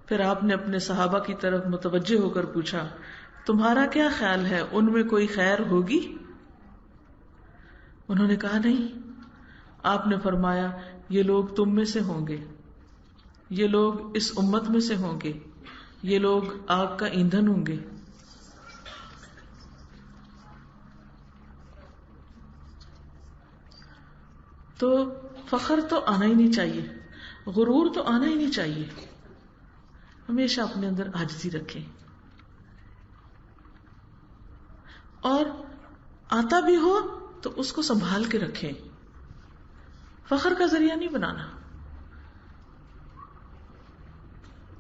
پھر آپ نے اپنے صحابہ کی طرف متوجہ ہو کر پوچھا تمہارا کیا خیال ہے، ان میں کوئی خیر ہوگی؟ انہوں نے کہا نہیں. آپ نے فرمایا یہ لوگ تم میں سے ہوں گے، یہ لوگ اس امت میں سے ہوں گے، یہ لوگ آگ کا ایندھن ہوں گے. تو فخر تو آنا ہی نہیں چاہیے، غرور تو آنا ہی نہیں چاہیے. ہمیشہ اپنے اندر عاجزی رکھیں، اور آتا بھی ہو تو اس کو سنبھال کے رکھیں، فخر کا ذریعہ نہیں بنانا.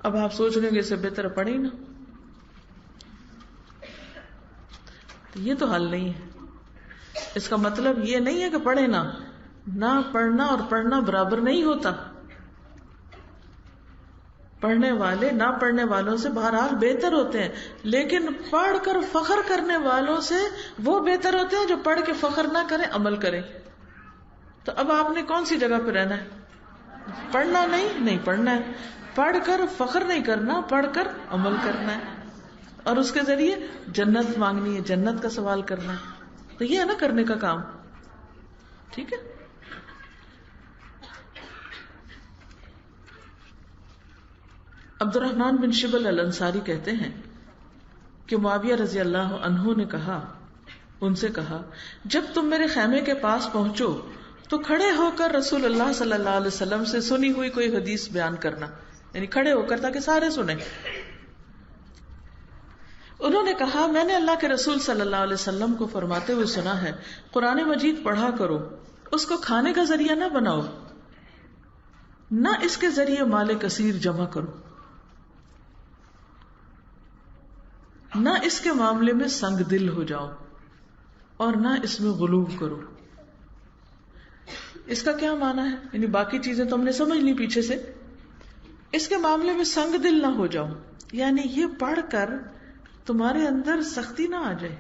اب آپ سوچ رہے ہیں کہ اسے بہتر پڑھے ہی نا، یہ تو حل نہیں ہے. اس کا مطلب یہ نہیں ہے کہ پڑھے نہ پڑھنا اور پڑھنا برابر نہیں ہوتا. پڑھنے والے نہ پڑھنے والوں سے بہرحال بہتر ہوتے ہیں، لیکن پڑھ کر فخر کرنے والوں سے وہ بہتر ہوتے ہیں جو پڑھ کے فخر نہ کریں، عمل کریں. تو اب آپ نے کون سی جگہ پہ رہنا ہے؟ پڑھنا نہیں پڑھنا ہے، پڑھ کر فخر نہیں کرنا، پڑھ کر عمل کرنا ہے، اور اس کے ذریعے جنت مانگنی ہے، جنت کا سوال کرنا ہے. تو یہ ہے نا کرنے کا کام، ٹھیک ہے. عبد الرحمن بن شبل الانصاری کہتے ہیں کہ معاویہ رضی اللہ عنہ نے ان سے کہا جب تم میرے خیمے کے پاس پہنچو تو کھڑے ہو کر رسول اللہ صلی اللہ علیہ وسلم سے سنی ہوئی کوئی حدیث بیان کرنا، یعنی کھڑے ہو کر تاکہ سارے سنیں. انہوں نے کہا میں نے اللہ کے رسول صلی اللہ علیہ وسلم کو فرماتے ہوئے سنا ہے قرآن مجید پڑھا کرو، اس کو کھانے کا ذریعہ نہ بناؤ، نہ اس کے ذریعے مال کثیر جمع کرو، نہ اس کے معاملے میں سنگ دل ہو جاؤ، اور نہ اس میں غلو کرو. اس کا کیا معنی ہے؟ یعنی باقی چیزیں تو ہم نے سمجھ لی پیچھے سے، اس کے معاملے میں سنگ دل نہ ہو جاؤ، یعنی یہ پڑھ کر تمہارے اندر سختی نہ آ جائے،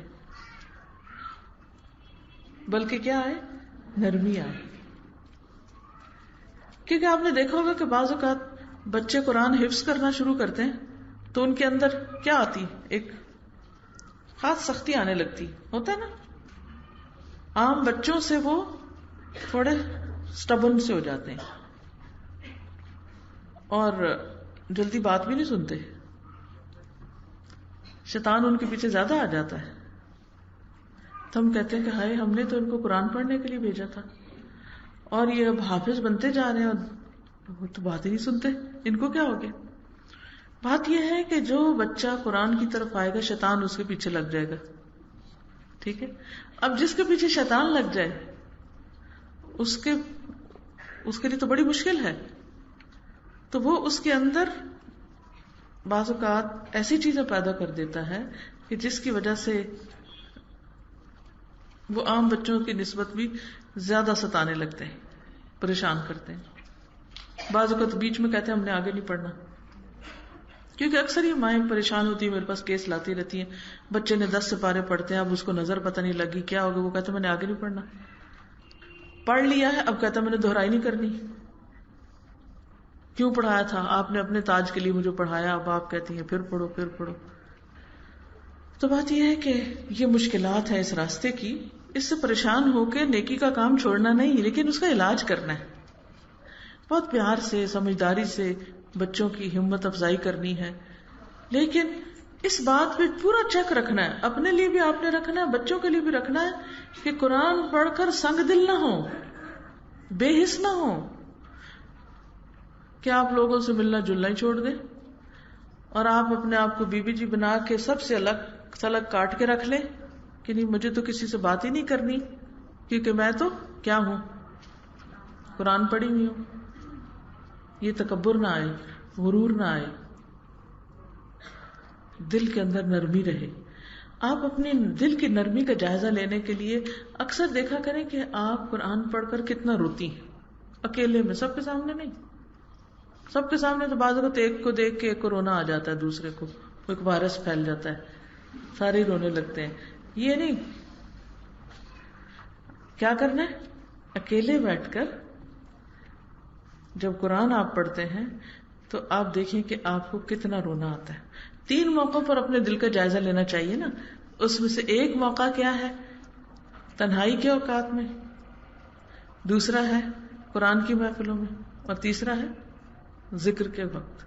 بلکہ کیا آئے؟ نرمی آئے. کیونکہ آپ نے دیکھا ہوگا کہ بعض اوقات بچے قرآن حفظ کرنا شروع کرتے ہیں تو ان کے اندر کیا آتی، ایک خاص سختی آنے لگتی، ہوتا ہے نا. عام بچوں سے وہ تھوڑے سٹبن سے ہو جاتے ہیں اور جلدی بات بھی نہیں سنتے. شیطان ان کے پیچھے زیادہ آ جاتا ہے. تو ہم کہتے ہیں کہ ہائے، ہم نے تو ان کو قرآن پڑھنے کے لیے بھیجا تھا اور یہ اب حافظ بنتے جا رہے ہیں اور وہ تو بات ہی نہیں سنتے، ان کو کیا ہو گیا. بات یہ ہے کہ جو بچہ قرآن کی طرف آئے گا شیطان اس کے پیچھے لگ جائے گا. ٹھیک ہے. اب جس کے پیچھے شیطان لگ جائے اس کے لیے تو بڑی مشکل ہے. تو وہ اس کے اندر بعض اوقات ایسی چیزیں پیدا کر دیتا ہے کہ جس کی وجہ سے وہ عام بچوں کی نسبت بھی زیادہ ستانے لگتے ہیں، پریشان کرتے ہیں. بعض اوقات بیچ میں کہتے ہیں ہم نے آگے نہیں پڑھنا، کیونکہ اکثر یہ مائیں پریشان ہوتی ہیں، میرے پاس کیس لاتی رہتی ہیں، بچے نے 10 سپارے پڑھتے ہیں، اب اس کو نظر پتہ نہیں لگی کیا ہوگا، وہ کہتے ہیں میں نے آگے نہیں پڑھنا. پڑھ لیا ہے اب کہتا میں نے دہرائی نہیں کرنی. کیوں پڑھایا تھا آپ نے؟ اپنے تاج کے لیے مجھے پڑھایا، اب آپ کہتی ہیں پھر پڑھو پھر پڑھو. تو بات یہ ہے کہ یہ مشکلات ہے اس راستے کی. اس سے پریشان ہو کے نیکی کا کام چھوڑنا نہیں، لیکن اس کا علاج کرنا ہے. بہت پیار سے، سمجھداری سے بچوں کی ہمت افزائی کرنی ہے، لیکن اس بات پہ پورا چیک رکھنا ہے، اپنے لیے بھی آپ نے رکھنا ہے، بچوں کے لیے بھی رکھنا ہے کہ قرآن پڑھ کر سنگ دل نہ ہو، بے حس نہ ہو، کہ آپ لوگوں سے ملنا جلنا ہی چھوڑ دیں اور آپ اپنے آپ کو بی بی جی بنا کے سب سے الگ تھلگ کاٹ کے رکھ لیں کہ نہیں مجھے تو کسی سے بات ہی نہیں کرنی کیونکہ میں تو کیا ہوں، قرآن پڑھی ہوئی ہوں. یہ تکبر نہ آئے، غرور نہ آئے، دل کے اندر نرمی رہے. آپ اپنے دل کی نرمی کا جائزہ لینے کے لیے اکثر دیکھا کریں کہ آپ قرآن پڑھ کر کتنا روتی ہیں، اکیلے میں، سب کے سامنے نہیں. سب کے سامنے تو بعض اوقات ایک کو دیکھ کے ایک کو رونا آ جاتا ہے، دوسرے کو ایک وائرس پھیل جاتا ہے، سارے رونے لگتے ہیں. یہ نہیں، کیا کرنا ہے؟ اکیلے بیٹھ کر جب قرآن آپ پڑھتے ہیں تو آپ دیکھیں کہ آپ کو کتنا رونا آتا ہے. 3 موقعوں پر اپنے دل کا جائزہ لینا چاہیے نا. اس میں سے ایک موقع کیا ہے؟ تنہائی کے اوقات میں، دوسرا ہے قرآن کی محفلوں میں، اور تیسرا ہے ذکر کے وقت.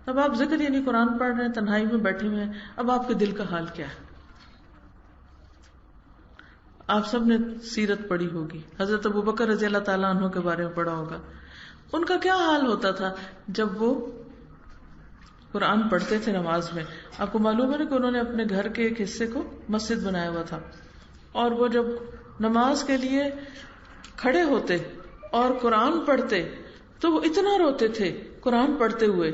اب آپ ذکر یعنی قرآن پڑھ رہے ہیں، تنہائی میں بیٹھے ہوئے ہیں، اب آپ کے دل کا حال کیا ہے؟ آپ سب نے سیرت پڑھی ہوگی، حضرت ابوبکر رضی اللہ تعالیٰ عنہ کے بارے میں پڑھا ہوگا. ان کا کیا حال ہوتا تھا جب وہ قرآن پڑھتے تھے نماز میں؟ آپ کو معلوم ہے نا کہ انہوں نے اپنے گھر کے ایک حصے کو مسجد بنایا ہوا تھا، اور وہ جب نماز کے لیے کھڑے ہوتے اور قرآن پڑھتے تو وہ اتنا روتے تھے قرآن پڑھتے ہوئے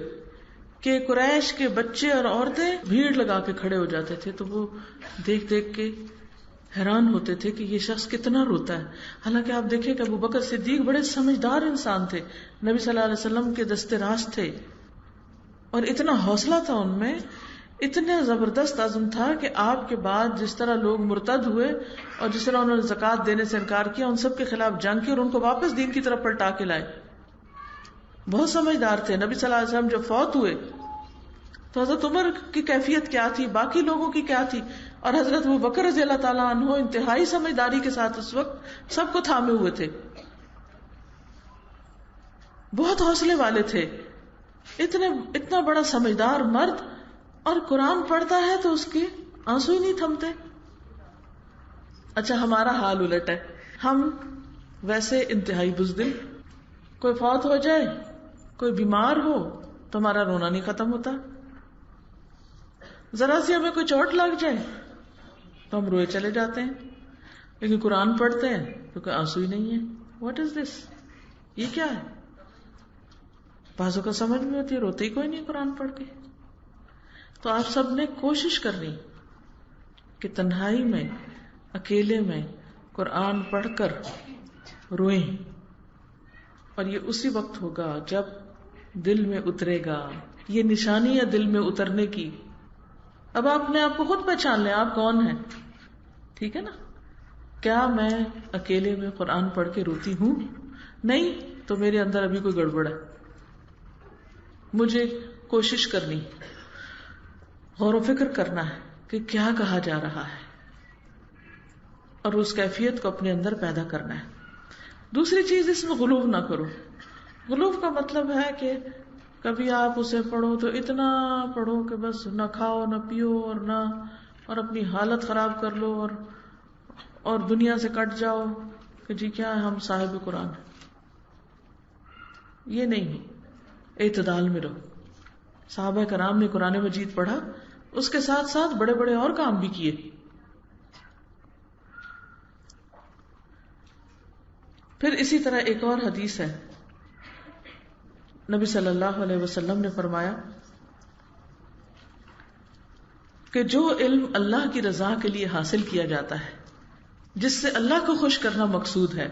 کہ قریش کے بچے اور عورتیں بھیڑ لگا کے کھڑے ہو جاتے تھے. تو وہ دیکھ دیکھ کے حیران ہوتے تھے کہ یہ شخص کتنا روتا ہے. حالانکہ آپ دیکھیں کہ ابو بکر صدیق بڑے سمجھدار انسان تھے، نبی صلی اللہ علیہ وسلم کے دستے راست تھے، اور اتنا حوصلہ تھا ان میں، اتنا زبردست عزم تھا کہ آپ کے بعد جس طرح لوگ مرتد ہوئے اور جس طرح انہوں نے زکوٰۃ دینے سے انکار کیا، ان سب کے خلاف جنگ کی اور ان کو واپس دین کی طرف پلٹا کے لائے. بہت سمجھدار تھے. نبی صلی اللہ علیہ وسلم جب فوت ہوئے تو حضرت عمر کی کیفیت کیا تھی، باقی لوگوں کی کیا تھی، اور حضرت ابو بکر رضی اللہ تعالیٰ عنہ انتہائی سمجھداری کے ساتھ اس وقت سب کو تھامے ہوئے تھے، بہت حوصلے والے تھے. اتنا بڑا سمجھدار مرد، اور قرآن پڑھتا ہے تو اس کے آنسو ہی نہیں تھمتے. اچھا ہمارا حال الٹ ہے، ہم ویسے انتہائی بزدل، کوئی فوت ہو جائے، کوئی بیمار ہو تو ہمارا رونا نہیں ختم ہوتا، ذرا سی ہمیں کوئی چوٹ لگ جائے تو ہم روئے چلے جاتے ہیں، لیکن قرآن پڑھتے ہیں تو کوئی آنسو ہی نہیں ہے. واٹ از دس؟ یہ کیا ہے؟ بازو کا سمجھ میں ہوتی ہے، روتے ہی کوئی نہیں قرآن پڑھ کے. تو آپ سب نے کوشش کرنی کہ تنہائی میں، اکیلے میں قرآن پڑھ کر روئیں، اور یہ اسی وقت ہوگا جب دل میں اترے گا. یہ نشانی ہے دل میں اترنے کی. اب آپ نے آپ کو خود پہچان لیں آپ کون ہیں، ٹھیک ہے نا؟ کیا میں اکیلے میں قرآن پڑھ کے روتی ہوں؟ نہیں تو میرے اندر ابھی کوئی گڑبڑ ہے. مجھے کوشش کرنی غور و فکر کرنا ہے کہ کیا کہا جا رہا ہے اور اس کیفیت کو اپنے اندر پیدا کرنا ہے. دوسری چیز، اس میں غلو نہ کرو. غلو کا مطلب ہے کہ کبھی آپ اسے پڑھو تو اتنا پڑھو کہ بس نہ کھاؤ نہ پیو اور اپنی حالت خراب کر لو اور دنیا سے کٹ جاؤ کہ جی کیا ہے ہم صاحب قرآن. یہ نہیں، اعتدال میں رہو. صحابہ کرام نے قرآن مجید پڑھا، اس کے ساتھ ساتھ بڑے بڑے اور کام بھی کیے. پھر اسی طرح ایک اور حدیث ہے، نبی صلی اللہ علیہ وسلم نے فرمایا کہ جو علم اللہ کی رضا کے لیے حاصل کیا جاتا ہے، جس سے اللہ کو خوش کرنا مقصود ہے،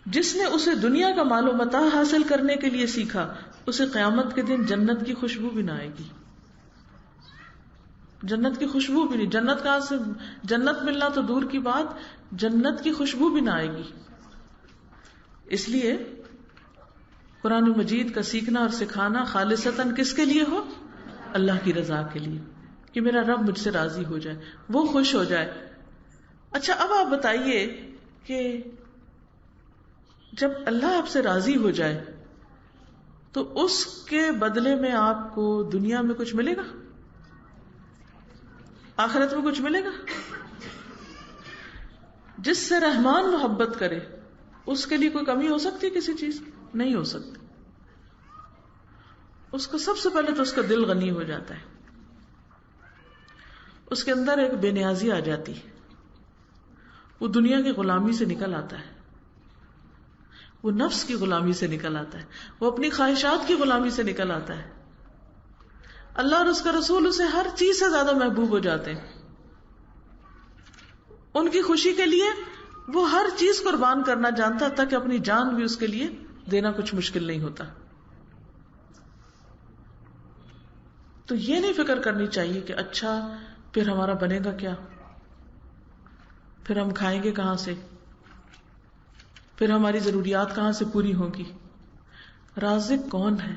جس نے اسے دنیا کا مال و متاع حاصل کرنے کے لیے سیکھا، اسے قیامت کے دن جنت کی خوشبو بھی نہ آئے گی. جنت کی خوشبو بھی نہیں. جنت کہاں سے؟ جنت ملنا تو دور کی بات، جنت کی خوشبو بھی نہ آئے گی. اس لیے قرآن مجید کا سیکھنا اور سکھانا خالصتاً کس کے لیے ہو؟ اللہ کی رضا کے لیے، کہ میرا رب مجھ سے راضی ہو جائے، وہ خوش ہو جائے. اچھا اب آپ بتائیے کہ جب اللہ آپ سے راضی ہو جائے تو اس کے بدلے میں آپ کو دنیا میں کچھ ملے گا؟ آخرت میں کچھ ملے گا؟ جس سے رحمان محبت کرے اس کے لیے کوئی کمی ہو سکتی ہے کسی چیز؟ نہیں ہو سکتی. اس کو سب سے پہلے تو اس کا دل غنی ہو جاتا ہے، اس کے اندر ایک بے نیازی آ جاتی ہے، وہ دنیا کی غلامی سے نکل آتا ہے، وہ نفس کی غلامی سے نکل آتا ہے، وہ اپنی خواہشات کی غلامی سے نکل آتا ہے. اللہ اور اس کا رسول اسے ہر چیز سے زیادہ محبوب ہو جاتے ہیں. ان کی خوشی کے لیے وہ ہر چیز قربان کرنا جانتا تھا کہ اپنی جان بھی اس کے لیے دینا کچھ مشکل نہیں ہوتا. تو یہ نہیں فکر کرنی چاہیے کہ اچھا پھر ہمارا بنے گا کیا، پھر ہم کھائیں گے کہاں سے، پھر ہماری ضروریات کہاں سے پوری ہوں گی. رازق کون ہے؟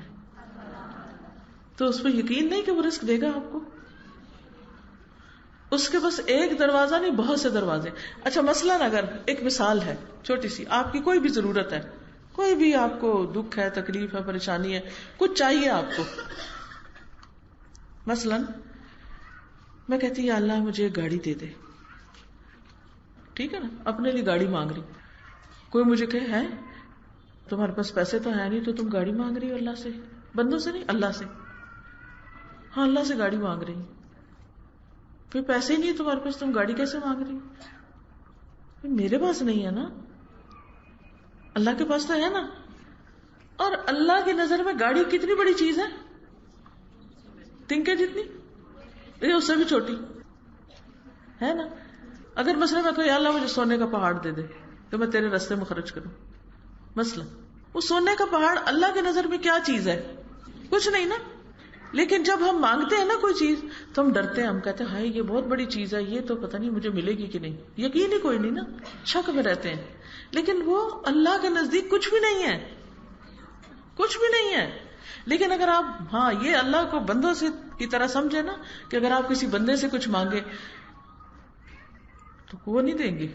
تو اس پہ یقین نہیں کہ وہ رزق دے گا آپ کو. اس کے بس ایک دروازہ نہیں، بہت سے دروازے. اچھا مثلاً اگر ایک مثال ہے چھوٹی سی، آپ کی کوئی بھی ضرورت ہے، کوئی بھی آپ کو دکھ ہے، تکلیف ہے، پریشانی ہے، کچھ چاہیے آپ کو. مثلاً میں کہتی یا اللہ مجھے ایک گاڑی دے دے، ٹھیک ہے نا، اپنے لیے گاڑی مانگ رہی. کوئی مجھے کہے ہے تمہارے پاس پیسے تو ہے نہیں تو تم گاڑی مانگ رہی ہو اللہ سے؟ بندوں سے نہیں، اللہ سے. ہاں اللہ سے گاڑی مانگ رہی، پھر پیسے ہی نہیں تمہارے پاس، تم گاڑی کیسے مانگ رہی؟ میرے پاس نہیں ہے نا، اللہ کے پاس تو ہے نا. اور اللہ کی نظر میں گاڑی کتنی بڑی چیز ہے؟ تنکے جتنی، اس سے بھی چھوٹی ہے نا. اگر مثلا میں کہوں یا اللہ مجھے سونے کا پہاڑ دے دے تو میں تیرے راستے میں خرچ کروں، مثلا وہ سونے کا پہاڑ اللہ کی نظر میں کیا چیز ہے؟ کچھ نہیں نا. لیکن جب ہم مانگتے ہیں نا کوئی چیز تو ہم ڈرتے ہیں، ہم کہتے ہیں ہائی یہ بہت بڑی چیز ہے، یہ تو پتہ نہیں مجھے ملے گی کہ نہیں. یقین ہی کوئی نہیں نا، شک میں رہتے ہیں. لیکن وہ اللہ کے نزدیک کچھ بھی نہیں ہے، کچھ بھی نہیں ہے. لیکن اگر آپ ہاں یہ اللہ کو بندوں سے کی طرح سمجھے نا کہ اگر آپ کسی بندے سے کچھ مانگے تو وہ نہیں دیں گے،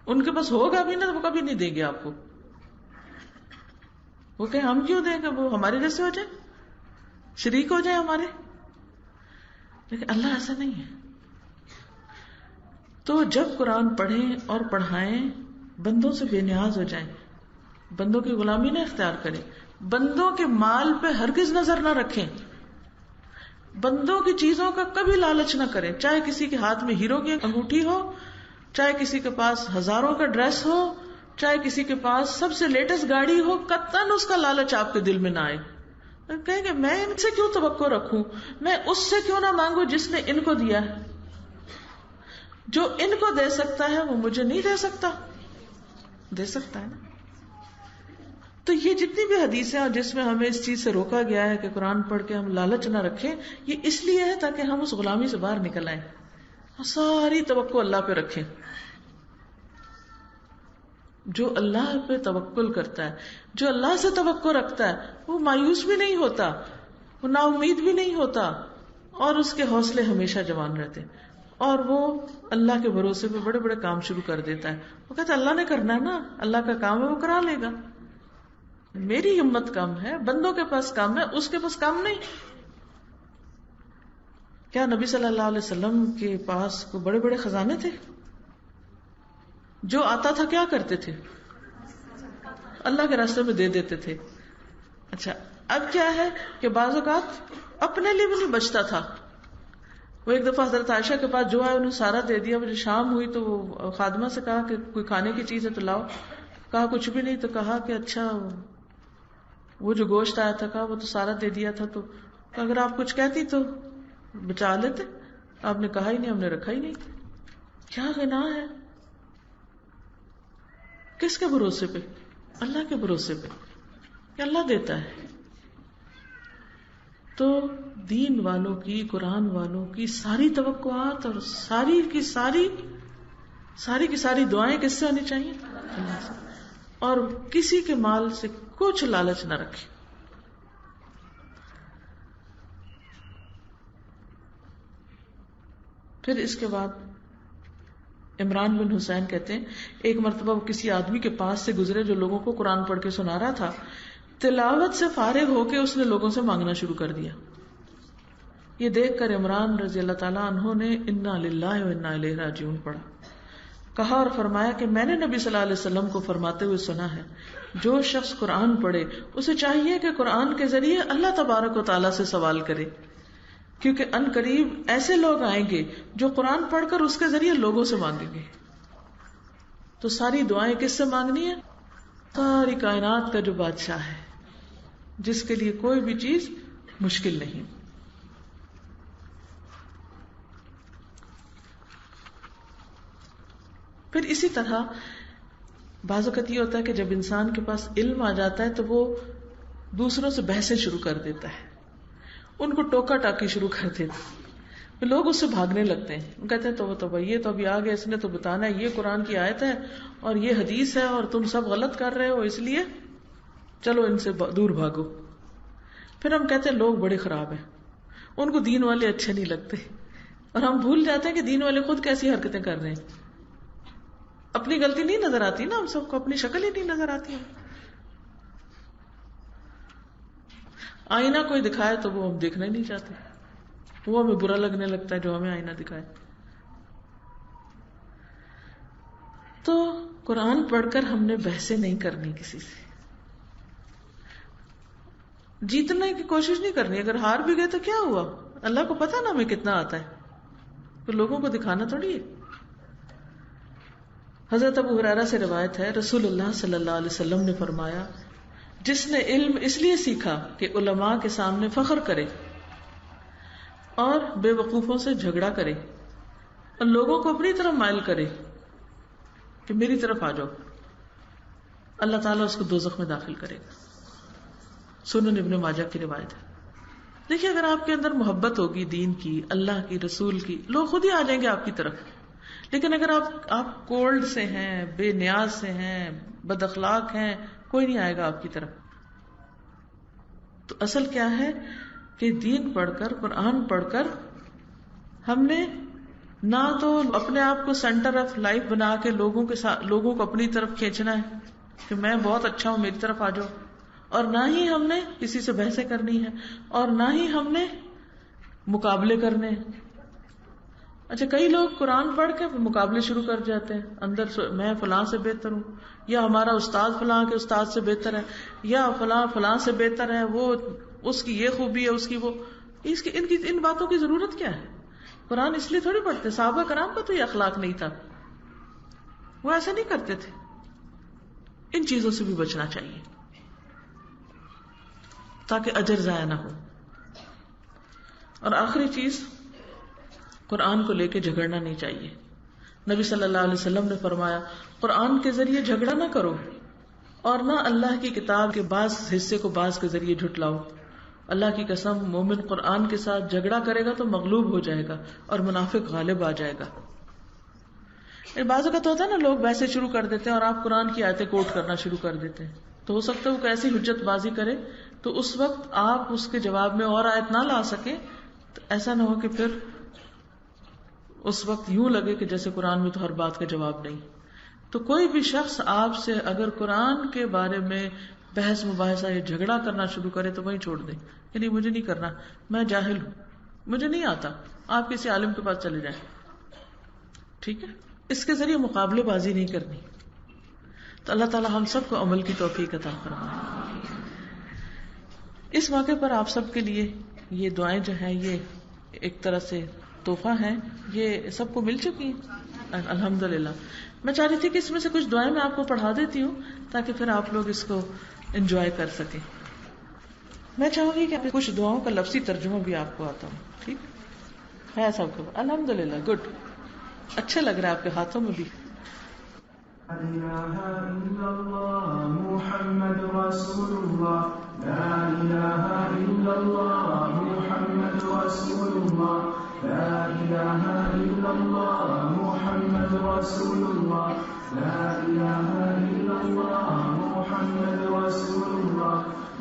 ان کے پاس ہوگا بھی نا تو وہ کبھی نہیں دیں گے آپ کو. وہ کہیں ہم کیوں دیں گے، وہ ہمارے جیسے ہو جائے، شریک ہو جائے ہمارے. لیکن اللہ ایسا نہیں ہے. تو جب قرآن پڑھیں اور پڑھائیں بندوں سے بے نیاز ہو جائیں، بندوں کی غلامی نہ اختیار کریں، بندوں کے مال پہ ہرگز نظر نہ رکھیں، بندوں کی چیزوں کا کبھی لالچ نہ کریں. چاہے کسی کے ہاتھ میں ہیرو کی انگوٹھی ہو، چاہے کسی کے پاس ہزاروں کا ڈریس ہو، چاہے کسی کے پاس سب سے لیٹسٹ گاڑی ہو، قطعاً اس کا لالچ آپ کے دل میں نہ آئے. کہیں گے میں ان سے کیوں توقع رکھوں، میں اس سے کیوں نہ مانگوں جس نے ان کو دیا ہے. جو ان کو دے سکتا ہے وہ مجھے نہیں دے سکتا؟ دے سکتا ہے نا. تو یہ جتنی بھی حدیثیں اور جس میں ہمیں اس چیز سے روکا گیا ہے کہ قرآن پڑھ کے ہم لالچ نہ رکھیں، یہ اس لیے ہے تاکہ ہم اس غلامی سے باہر نکل آئیں اور ساری توقع اللہ پہ رکھیں. جو اللہ پہ توکل کرتا ہے، جو اللہ سے توقع رکھتا ہے، وہ مایوس بھی نہیں ہوتا. وہ نا امید بھی نہیں ہوتا اور اس کے حوصلے ہمیشہ جوان رہتے، اور وہ اللہ کے بھروسے پہ بڑے بڑے کام شروع کر دیتا ہے. وہ کہتا ہے اللہ نے کرنا ہے نا، اللہ کا کام ہے، وہ کرا لے گا. میری ہمت کم ہے، بندوں کے پاس کام ہے، اس کے پاس کام نہیں. کیا نبی صلی اللہ علیہ وسلم کے پاس کوئی بڑے بڑے خزانے تھے؟ جو آتا تھا کیا کرتے تھے؟ اللہ کے راستے میں دے دیتے تھے. اچھا اب کیا ہے کہ بعض اوقات اپنے لیے بھی نہیں بچتا تھا. وہ ایک دفعہ حضرت عائشہ کے پاس جو ہے انہیں سارا دے دیا. مجھے شام ہوئی تو وہ خادمہ سے کہا کہ کوئی کھانے کی چیز ہے تو لاؤ. کہا کچھ بھی نہیں. تو کہا کہ اچھا وہ جو گوشت آیا تھا، کہا وہ تو سارا دے دیا تھا. تو اگر آپ کچھ کہتی تو بچا لیتے. آپ نے کہا ہی نہیں، ہم نے رکھا ہی نہیں. کیا غنا ہے. کس کے بھروسے پہ؟ اللہ کے بھروسے پہ کہ اللہ دیتا ہے. تو دین والوں کی، قرآن والوں کی ساری توقعات اور ساری کی ساری دعائیں کس سے ہونی چاہیے؟ اللہ سے. اور کسی کے مال سے کچھ لالچ نہ رکھے. پھر اس کے بعد عمران بن حسین کہتے ہیں ایک مرتبہ وہ کسی آدمی کے پاس سے گزرے جو لوگوں کو قرآن پڑھ کے سنا رہا تھا. تلاوت سے فارغ ہو کے اس نے لوگوں سے مانگنا شروع کر دیا. یہ دیکھ کر عمران رضی اللہ تعالیٰ عنہ نے انا للہ و انا الیہ راجعون پڑھا. کہا اور فرمایا کہ میں نے نبی صلی اللہ علیہ وسلم کو فرماتے ہوئے سنا ہے جو شخص قرآن پڑھے اسے چاہیے کہ قرآن کے ذریعے اللہ تبارک و تعالیٰ سے سوال کرے، کیونکہ ان قریب ایسے لوگ آئیں گے جو قرآن پڑھ کر اس کے ذریعے لوگوں سے مانگیں گے. تو ساری دعائیں کس سے مانگنی ہے؟ ساری کائنات کا جو بادشاہ ہے، جس کے لیے کوئی بھی چیز مشکل نہیں. پھر اسی طرح بعض اوقات یہ ہوتا ہے کہ جب انسان کے پاس علم آ جاتا ہے تو وہ دوسروں سے بحثیں شروع کر دیتا ہے، ان کو ٹوکا ٹاکی شروع کر دیتا ہے. لوگ اس سے بھاگنے لگتے ہیں. وہ کہتے ہیں تو یہ تو ابھی آ گیا، اس نے تو بتانا ہے یہ قرآن کی آیت ہے اور یہ حدیث ہے اور تم سب غلط کر رہے ہو، اس لیے چلو ان سے دور بھاگو. پھر ہم کہتے ہیں لوگ بڑے خراب ہیں، ان کو دین والے اچھے نہیں لگتے، اور ہم بھول جاتے ہیں کہ دین والے خود کیسی حرکتیں کر رہے ہیں. اپنی غلطی نہیں نظر آتی نا، ہم سب کو اپنی شکل ہی نہیں نظر آتی. آئینہ کوئی دکھائے تو وہ ہم دیکھنا ہی نہیں چاہتے، وہ ہمیں برا لگنے لگتا ہے جو ہمیں آئینہ دکھائے. تو قرآن پڑھ کر ہم نے بحثیں نہیں کرنی کسی سے، جیتنے کی کوشش نہیں کرنی. اگر ہار بھی گئے تو کیا ہوا؟ اللہ کو پتا نا ہمیں کتنا آتا ہے، تو لوگوں کو دکھانا تھوڑی ہے. حضرت ابو ہریرہ سے روایت ہے رسول اللہ صلی اللہ علیہ وسلم نے فرمایا جس نے علم اس لیے سیکھا کہ علماء کے سامنے فخر کرے اور بے وقوفوں سے جھگڑا کرے اور لوگوں کو اپنی طرف مائل کرے کہ میری طرف آ جاؤ، اللہ تعالیٰ اس کو دوزخ میں داخل کرے گا. سنن ابن ماجہ کی روایت ہے. دیکھیے اگر آپ کے اندر محبت ہوگی دین کی، اللہ کی، رسول کی، لوگ خود ہی آ جائیں گے آپ کی طرف. لیکن اگر آپ کولڈ سے ہیں، بے نیاز سے ہیں، بد اخلاق ہیں، کوئی نہیں آئے گا آپ کی طرف. تو اصل کیا ہے کہ دین پڑھ کر، قرآن پڑھ کر ہم نے نہ تو اپنے آپ کو سینٹر آف لائف بنا کے لوگوں کو اپنی طرف کھینچنا ہے کہ میں بہت اچھا ہوں میری طرف آ جاؤ، اور نہ ہی ہم نے کسی سے بحثیں کرنی ہے، اور نہ ہی ہم نے مقابلے کرنے ہیں. اچھا کئی لوگ قرآن پڑھ کے مقابلے شروع کر جاتے ہیں اندر سے، میں فلاں سے بہتر ہوں، یا ہمارا استاد فلاں کے استاد سے بہتر ہے، یا فلاں سے بہتر ہے، وہ اس کی یہ خوبی ہے، اس کی وہ. ان باتوں کی ضرورت کیا ہے؟ قرآن اس لیے تھوڑی پڑھتے. صحابہ کرام کا تو یہ اخلاق نہیں تھا، وہ ایسا نہیں کرتے تھے. ان چیزوں سے بھی بچنا چاہیے تاکہ اجر ضائع نہ ہو. اور آخری چیز، قرآن کو لے کے جھگڑنا نہیں چاہیے. نبی صلی اللہ علیہ وسلم نے فرمایا قرآن کے ذریعے جھگڑا نہ کرو اور نہ اللہ کی کتاب کے بعض حصے کو بعض کے ذریعے جھٹلاؤ. اللہ کی قسم مومن قرآن کے ساتھ جھگڑا کرے گا تو مغلوب ہو جائے گا اور منافق غالب آ جائے گا. بعض اوقات ہوتا ہے نا لوگ ویسے شروع کر دیتے ہیں اور آپ قرآن کی آیتیں کوٹ کرنا شروع کر دیتے ہیں، تو ہو سکتا ہے وہ ایسی حجت بازی کرے تو اس وقت آپ اس کے جواب میں اور آیت نہ لا سکیں تو ایسا نہ ہو کہ پھر اس وقت یوں لگے کہ جیسے قرآن میں تو ہر بات کا جواب نہیں. تو کوئی بھی شخص آپ سے اگر قرآن کے بارے میں بحث مباحثہ یا جھگڑا کرنا شروع کرے تو وہیں چھوڑ دیں کہ نہیں مجھے نہیں کرنا، میں جاہل ہوں، مجھے نہیں آتا، آپ کسی عالم کے پاس چلے جائیں. ٹھیک ہے، اس کے ذریعے مقابلے بازی نہیں کرنی. تو اللہ تعالی ہم سب کو عمل کی توفیق عطا فرمائے. اس موقع پر آپ سب کے لیے یہ دعائیں جو ہیں یہ ایک طرح سے تحفہ ہیں، یہ سب کو مل چکی ہیں الحمدللہ. میں چاہ رہی تھی کہ اس میں سے کچھ دعائیں میں آپ کو پڑھا دیتی ہوں تاکہ پھر آپ لوگ اس کو انجوائے کر سکیں. میں چاہوں گی کہ کچھ دعاؤں کا لفظی ترجمہ بھی آپ کو آتا ہوں. ٹھیک ہے سب کو؟ الحمدللہ، گڈ. اچھا لگ رہا ہے آپ کے ہاتھوں میں بھی. لا إله إلا الله محمد رسول الله لا إله إلا الله محمد رسول الله لا إله إلا الله محمد رسول الله لا إله إلا الله محمد رسول الله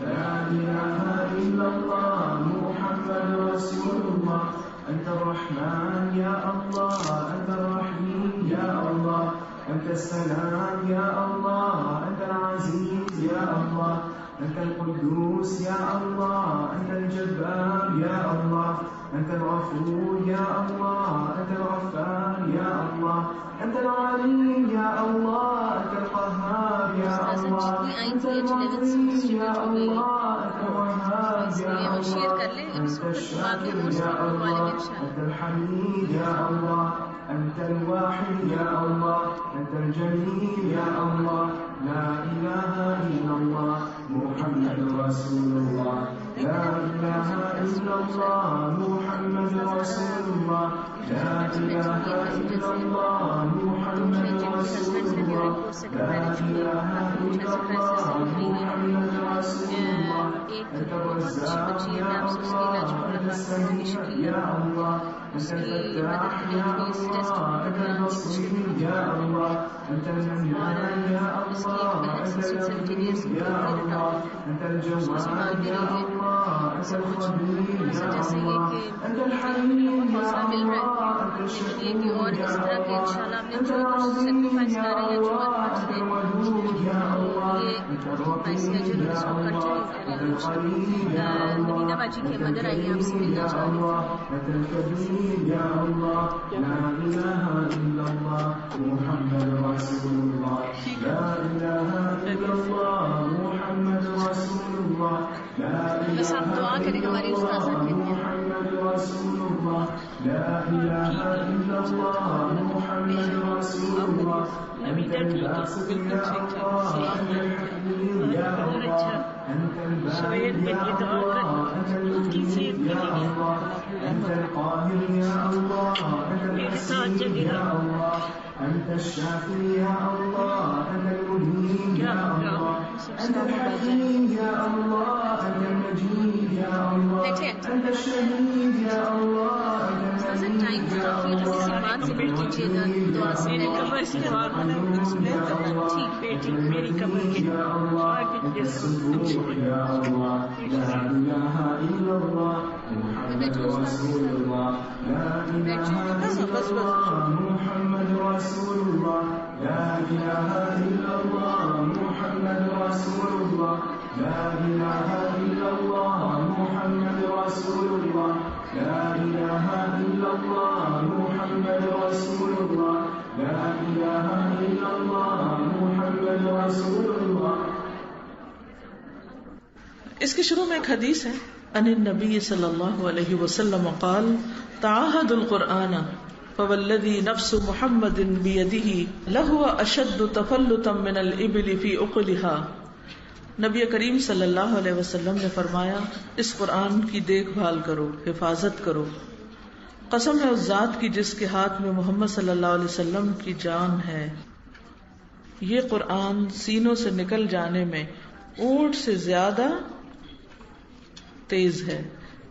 لا إله إلا الله محمد رسول الله أنت الرحمن يا الله أنت الرحيم يا الله أنت السلام يا الله أنت العزيز يا الله أنت القدوس يا الله أنت الجبار يا الله أنت الغفور يا الله أنت الغفار يا الله أنت العليم يا الله أنت القهار يا الله أنت العزيز يا الله أنت الوهاب يا الله أنت الشاكر يا الله أنت الحميد يا الله أنت الواحد يا الله أنت الجليل يا الله لا إله إلا الله محمد رسول الله لا إله إلا الله محمد رسول الله لا إله إلا الله محمد رسول الله لا إله إلا الله محمد رسول الله أنت الرزاق يا الله أنت السميع يا الله أنت الفتاح يا الله أنت البصير يا الله أنت المنان يا الله أنت الكريم يا الله أنت الجواد يا الله أنت الخبير يا الله أنت الحليم يا الله أنت الشكور يا الله أنت العظيم يا الله أنت الودود يا الله أنت الرقيب يا الله أنت القريب يا الله أنت الكريم يا الله أنت الكبير يا الله لا إله إلا الله محمد رسول الله لا إله إلا الله محمد رسول الله لا إله إلا الله محمد رسول الله لا إله إلا الله محمد رسول الله أنت الباسط يا الله أنت الحكيم يا الله أنت البارئ يا الله أنت المجيد يا الله أنت القاهر يا الله أنت الحسين يا الله أنت الشافي يا الله أنت المهين يا الله أنت الحكيم يا الله أنت المجيد يا الله أنت الشهيد يا الله أنت المجيد يا الله میری کمر کی يا الله أنت الصبور يا الله لا إله إلا الله محمد رسول الله لا إله إلا الله محمد رسول الله لا إله إلا الله محمد رسول الله لا إله إلا الله محمد رسول الله لا إله إلا الله محمد رسول الله لا إله إلا الله محمد رسول الله. اس کے شروع میں ایک حدیث ہے ان النبی صلی اللہ علیہ وسلم قال تعاہد القرآن فوالذی نفس محمد بیدہ لہو اشد تفلتا من الابل فی عقلها. نبی کریم صلی اللہ علیہ وسلم نے فرمایا اس قرآن کی دیکھ بھال کرو، حفاظت کرو، قسم ہے اس ذات کی جس کے ہاتھ میں محمد صلی اللہ علیہ وسلم کی جان ہے، یہ قرآن سینوں سے نکل جانے میں اونٹ سے زیادہ تیز ہے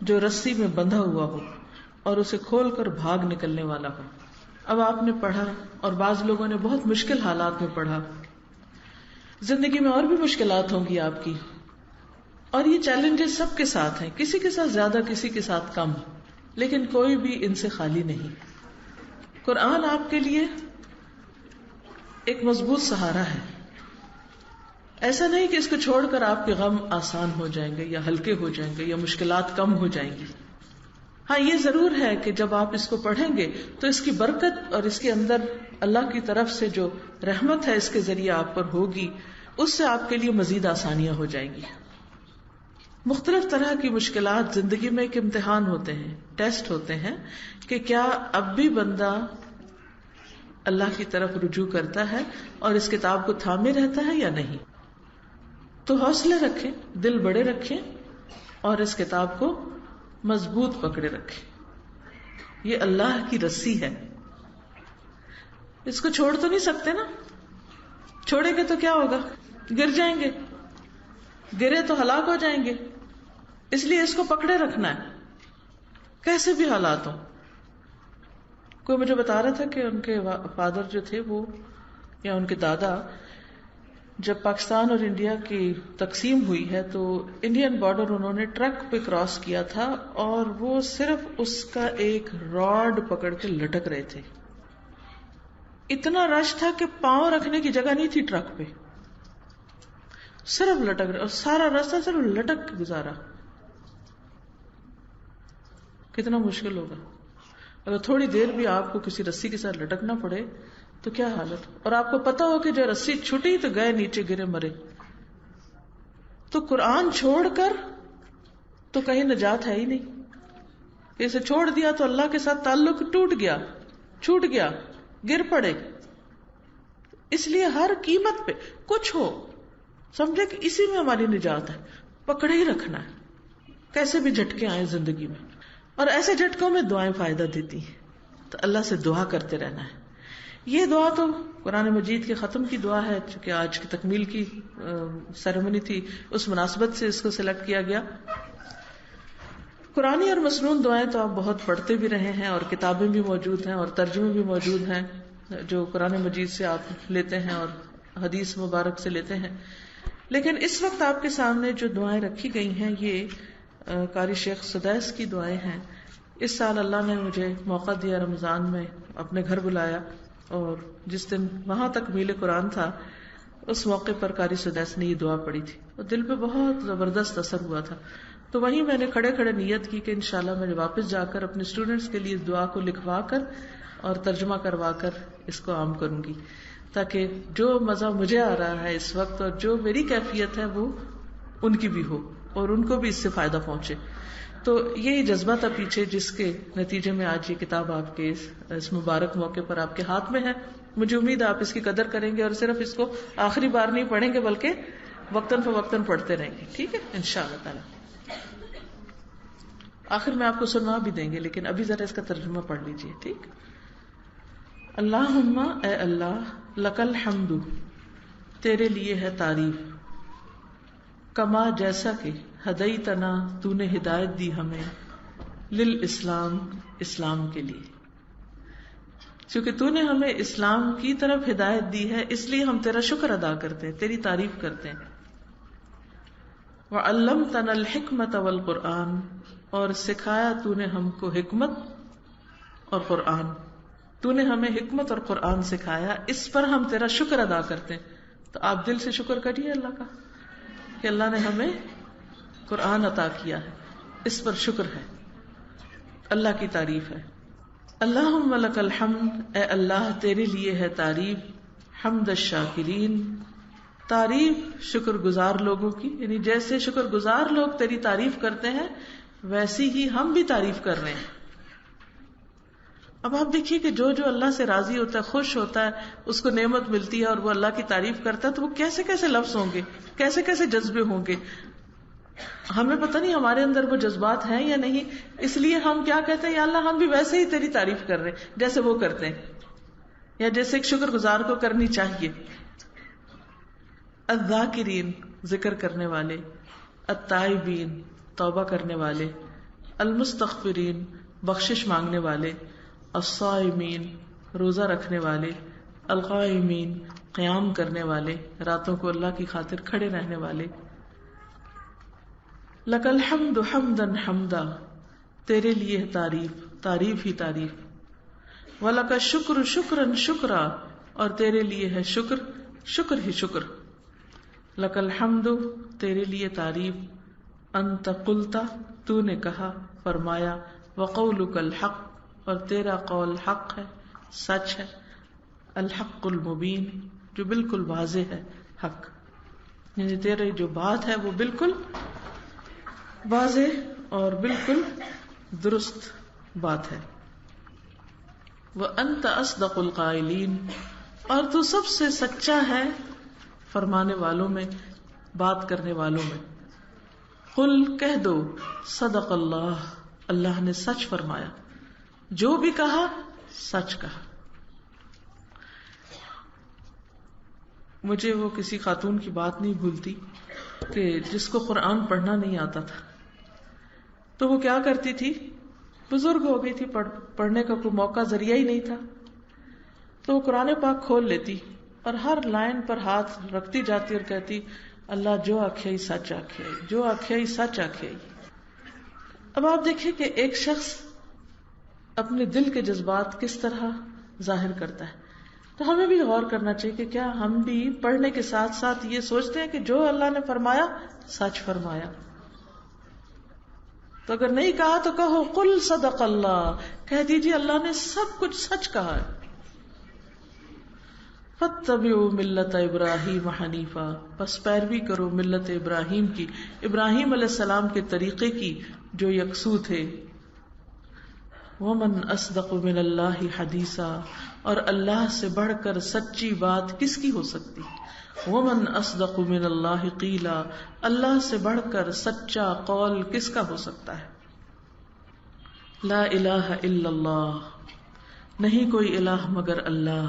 جو رسی میں بندھا ہوا ہو اور اسے کھول کر بھاگ نکلنے والا ہو. اب آپ نے پڑھا اور بعض لوگوں نے بہت مشکل حالات میں پڑھا. زندگی میں اور بھی مشکلات ہوں گی آپ کی، اور یہ چیلنجز سب کے ساتھ ہیں، کسی کے ساتھ زیادہ، کسی کے ساتھ کم، لیکن کوئی بھی ان سے خالی نہیں. قرآن آپ کے لیے ایک مضبوط سہارا ہے. ایسا نہیں کہ اس کو چھوڑ کر آپ کے غم آسان ہو جائیں گے یا ہلکے ہو جائیں گے یا مشکلات کم ہو جائیں گی. ہاں یہ ضرور ہے کہ جب آپ اس کو پڑھیں گے تو اس کی برکت اور اس کے اندر اللہ کی طرف سے جو رحمت ہے اس کے ذریعے آپ پر ہوگی، اس سے آپ کے لیے مزید آسانیاں ہو جائیں گی. مختلف طرح کی مشکلات زندگی میں ایک امتحان ہوتے ہیں، ٹیسٹ ہوتے ہیں کہ کیا اب بھی بندہ اللہ کی طرف رجوع کرتا ہے اور اس کتاب کو تھامے رہتا ہے یا نہیں. تو حوصلے رکھیں، دل بڑے رکھیں اور اس کتاب کو مضبوط پکڑے رکھیں. یہ اللہ کی رسی ہے، اس کو چھوڑ تو نہیں سکتے نا. چھوڑیں گے تو کیا ہوگا؟ گر جائیں گے، گرے تو ہلاک ہو جائیں گے. اس لیے اس کو پکڑے رکھنا ہے کیسے بھی حالات ہوں. کوئی مجھے بتا رہا تھا کہ ان کے فادر جو تھے وہ یا ان کے دادا جب پاکستان اور انڈیا کی تقسیم ہوئی ہے تو انڈین بارڈر انہوں نے ٹرک پہ کراس کیا تھا اور وہ صرف اس کا ایک راڈ پکڑ کے لٹک رہے تھے. اتنا رش تھا کہ پاؤں رکھنے کی جگہ نہیں تھی ٹرک پہ، صرف لٹک رہے اور سارا راستہ صرف لٹک کے گزارا. کتنا مشکل ہوگا اگر تھوڑی دیر بھی آپ کو کسی رسی کے ساتھ لٹکنا پڑے تو کیا حالت. اور آپ کو پتا ہو کہ جو رسی چھٹی تو گئے نیچے گرے مرے. تو قرآن چھوڑ کر تو کہیں نجات ہے ہی نہیں. اسے چھوڑ دیا تو اللہ کے ساتھ تعلق ٹوٹ گیا، چھوٹ گیا، گر پڑے. اس لیے ہر قیمت پہ کچھ ہو سمجھے کہ اسی میں ہماری نجات ہے، پکڑے ہی رکھنا ہے کیسے بھی جھٹکے آئے زندگی میں. اور ایسے جھٹکوں میں دعائیں فائدہ دیتی ہیں، تو اللہ سے دعا کرتے رہنا ہے. یہ دعا تو قرآن مجید کے ختم کی دعا ہے، چونکہ آج کی تکمیل کی سیریمنی تھی اس مناسبت سے اس کو سلیکٹ کیا گیا. قرآنی اور مسنون دعائیں تو آپ بہت پڑھتے بھی رہے ہیں اور کتابیں بھی موجود ہیں اور ترجمے بھی موجود ہیں جو قرآن مجید سے آپ لیتے ہیں اور حدیث مبارک سے لیتے ہیں. لیکن اس وقت آپ کے سامنے جو دعائیں رکھی گئی ہیں یہ قاری شیخ سدیس کی دعائیں ہیں. اس سال اللہ نے مجھے موقع دیا، رمضان میں اپنے گھر بلایا اور جس دن وہاں تک میل قرآن تھا اس موقع پر قاری سدیس نے یہ دعا پڑھی تھی اور دل پہ بہت زبردست اثر ہوا تھا. تو وہیں میں نے کھڑے کھڑے نیت کی کہ انشاءاللہ میں واپس جا کر اپنے اسٹوڈنٹس کے لیے اس دعا کو لکھوا کر اور ترجمہ کروا کر اس کو عام کروں گی، تاکہ جو مزہ مجھے آ رہا ہے اس وقت اور جو میری کیفیت ہے وہ ان کی بھی ہو اور ان کو بھی اس سے فائدہ پہنچے. تو یہی جذبہ تھا پیچھے جس کے نتیجے میں آج یہ کتاب آپ کے اس مبارک موقع پر آپ کے ہاتھ میں ہے. مجھے امید ہے آپ اس کی قدر کریں گے اور صرف اس کو آخری بار نہیں پڑھیں گے بلکہ وقتاً فوقتاً پڑھتے رہیں گے. ٹھیک ہے انشاءاللہ تعالی. آخر میں آپ کو سنوا بھی دیں گے لیکن ابھی ذرا اس کا ترجمہ پڑھ لیجئے. ٹھیک. اللہم اے اللہ، لک الحمد تیرے لیے ہے تعریف، کما جیسا کہ ہدیتنا تو نے ہدایت دی ہمیں، للاسلام اسلام کے لیے، چونکہ تو نے ہمیں اسلام کی طرف ہدایت دی ہے اس لیے ہم تیرا شکر ادا کرتے ہیں، تیری تعریف کرتے ہیں. وعلمتنا الحکمت والقرآن اور سکھایا تو نے ہم کو حکمت اور قرآن، تو نے ہمیں حکمت اور قرآن سکھایا، اس پر ہم تیرا شکر ادا کرتے ہیں. تو آپ دل سے شکر کریے اللہ کا کہ اللہ نے ہمیں قرآن عطا کیا ہے، اس پر شکر ہے، اللہ کی تعریف ہے. اللہم لک الحمد اے اللہ تیرے لیے ہے تعریف، حمد الشاکرین تعریف شکر گزار لوگوں کی، یعنی جیسے شکر گزار لوگ تیری تعریف کرتے ہیں ویسی ہی ہم بھی تعریف کر رہے ہیں. اب آپ دیکھیے کہ جو جو اللہ سے راضی ہوتا ہے، خوش ہوتا ہے، اس کو نعمت ملتی ہے اور وہ اللہ کی تعریف کرتا ہے تو وہ کیسے کیسے لفظ ہوں گے، کیسے کیسے جذبے ہوں گے. ہمیں پتہ نہیں ہمارے اندر وہ جذبات ہیں یا نہیں، اس لیے ہم کیا کہتے ہیں، یا اللہ ہم بھی ویسے ہی تیری تعریف کر رہے ہیں جیسے وہ کرتے ہیں یا جیسے ایک شکر گزار کو کرنی چاہیے. الذاکرین ذکر کرنے والے، التائبین توبہ کرنے والے، المستغفرین بخشش مانگنے والے، الصائمین روزہ رکھنے والے، القائمین قیام کرنے والے، راتوں کو اللہ کی خاطر کھڑے رہنے والے، لک الحمد حمدا حمدا، تیرے لیے تعریف، تعریف ہی تعریف، ولک الشکر شکرا شکرا، اور تیرے لیے ہے شکر، شکر ہی شکر، لک الحمد، تیرے لیے تعریف، انت قلتا، تو نے کہا فرمایا، وقولک الحق، اور تیرا قول حق ہے، سچ ہے، الحق المبین، جو بالکل واضح ہے، حق، یعنی تیرے جو بات ہے وہ بالکل واضح اور بالکل درست بات ہے۔ وَأَنْتَ أَصْدَقُ الْقَائِلِينَ، اور تو سب سے سچا ہے فرمانے والوں میں، بات کرنے والوں میں۔ قل، کہہ دو، صدق اللہ، اللہ نے سچ فرمایا، جو بھی کہا سچ کہا۔ مجھے وہ کسی خاتون کی بات نہیں بھولتی کہ جس کو قرآن پڑھنا نہیں آتا تھا، تو وہ کیا کرتی تھی، بزرگ ہو گئی تھی، پڑھنے کا کوئی موقع ذریعہ ہی نہیں تھا، تو وہ قرآن پاک کھول لیتی اور ہر لائن پر ہاتھ رکھتی جاتی اور کہتی، اللہ جو آکھے سچ آکھے، جو آکھے سچ آکھے۔ اب آپ دیکھیں کہ ایک شخص اپنے دل کے جذبات کس طرح ظاہر کرتا ہے، تو ہمیں بھی غور کرنا چاہیے کہ کیا ہم بھی پڑھنے کے ساتھ ساتھ یہ سوچتے ہیں کہ جو اللہ نے فرمایا سچ فرمایا۔ تو اگر نہیں کہا تو کہو قل صدق اللہ، کہہ دیجیے اللہ نے سب کچھ سچ کہا ہے۔ فاتبعوا ملت ابراہیم حنیفا، بس پیروی کرو ملت ابراہیم کی، ابراہیم علیہ السلام کے طریقے کی جو یکسو تھے۔ ومن اصدق من اللہ حدیثا، اور اللہ سے بڑھ کر سچی بات کس کی ہو سکتی؟ ومن اصدق من اللہ قیلا، اللہ سے بڑھ کر سچا قول کس کا ہو سکتا ہے؟ لا الہ الا اللہ، نہیں کوئی الہ مگر اللہ،